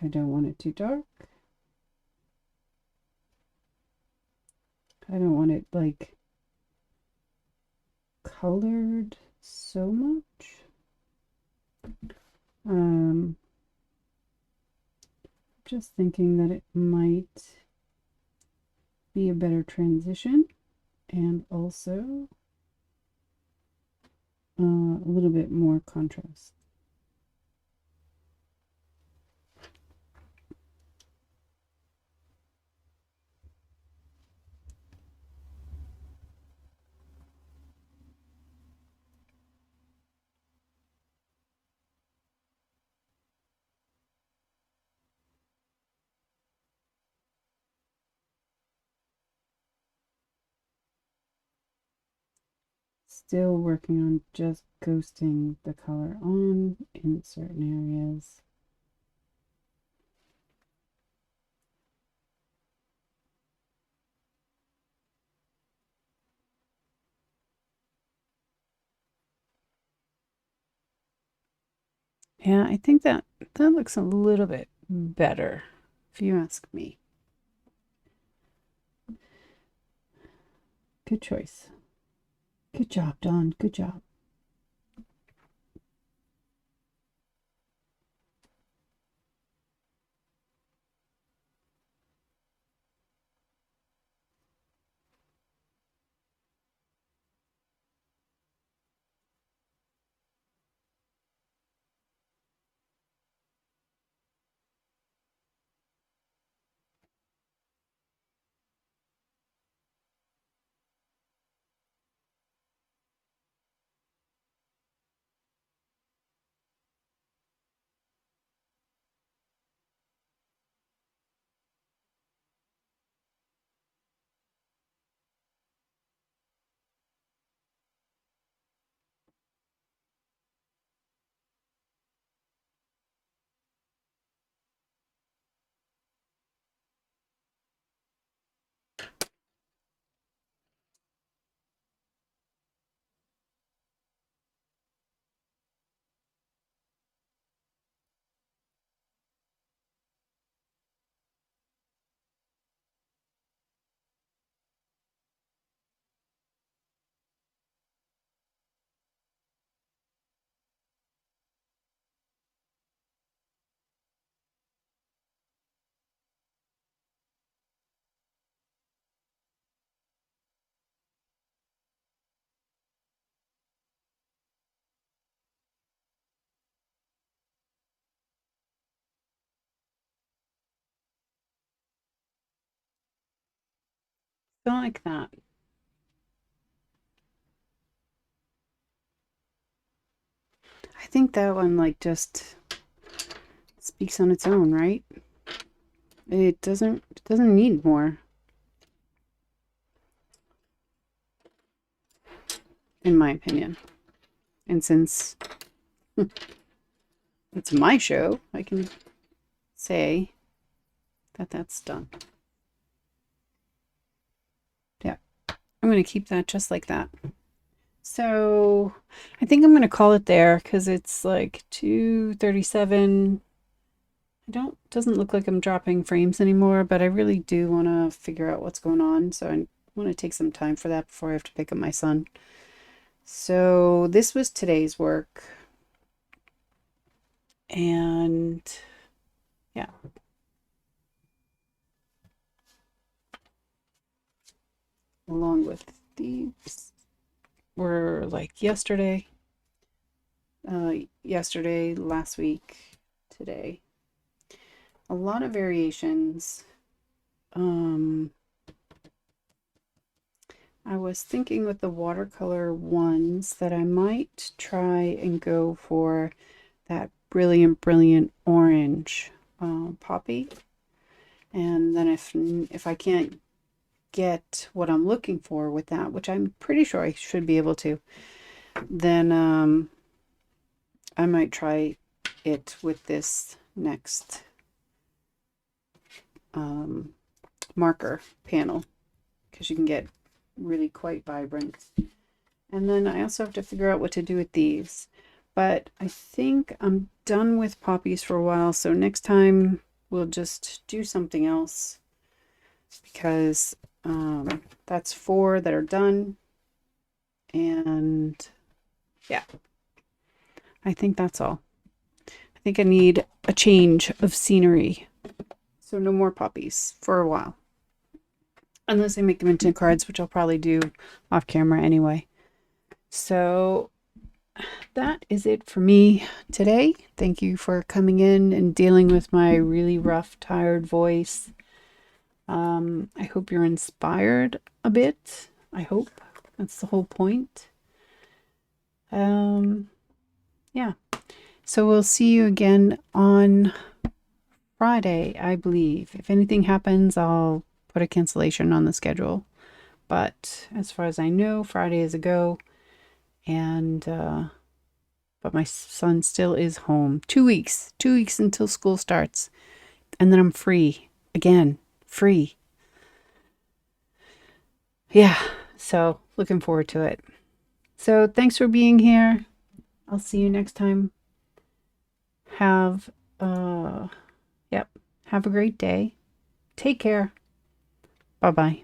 I don't want it too dark. I don't want it like colored so much. Just thinking that it might be a better transition and also a little bit more contrast. Still working on just ghosting the color on in certain areas. Yeah, I think that looks a little bit better, if you ask me. Good choice. Good job, Dawn. Good job. Don't like that. I think that one like just speaks on its own, right? It doesn't need more, in my opinion. And since it's my show, I can say that that's done. Yeah, I'm going to keep that just like that. So I think I'm going to call it there because it's like 2:37. Doesn't look like I'm dropping frames anymore, but I really do want to figure out what's going on. So I want to take some time for that before I have to pick up my son. So this was today's work. And yeah. Along with these were like yesterday, last week, today. A lot of variations. I was thinking with the watercolor ones that I might try and go for that brilliant orange poppy. And then if I can't get what I'm looking for with that, which I'm pretty sure I should be able to, then I might try it with this next marker panel, because you can get really quite vibrant. And then I also have to figure out what to do with these, but I think I'm done with poppies for a while, so next time we'll just do something else, because that's 4 that are done. And yeah, I think that's all. I think I need a change of scenery. So no more poppies for a while. Unless I make them into cards, which I'll probably do off camera anyway. So that is it for me today. Thank you for coming in and dealing with my really rough, tired voice. I hope you're inspired a bit. I hope. That's the whole point. Yeah. So we'll see you again on Friday, I believe. If anything happens, I'll put a cancellation on the schedule. But as far as I know, Friday is a go. And, but my son still is home. 2 weeks. 2 weeks until school starts. And then I'm free. Again, free. Yeah. So looking forward to it. So thanks for being here. I'll see you next time. Have, Yep. Have a great day. Take care. Bye-bye.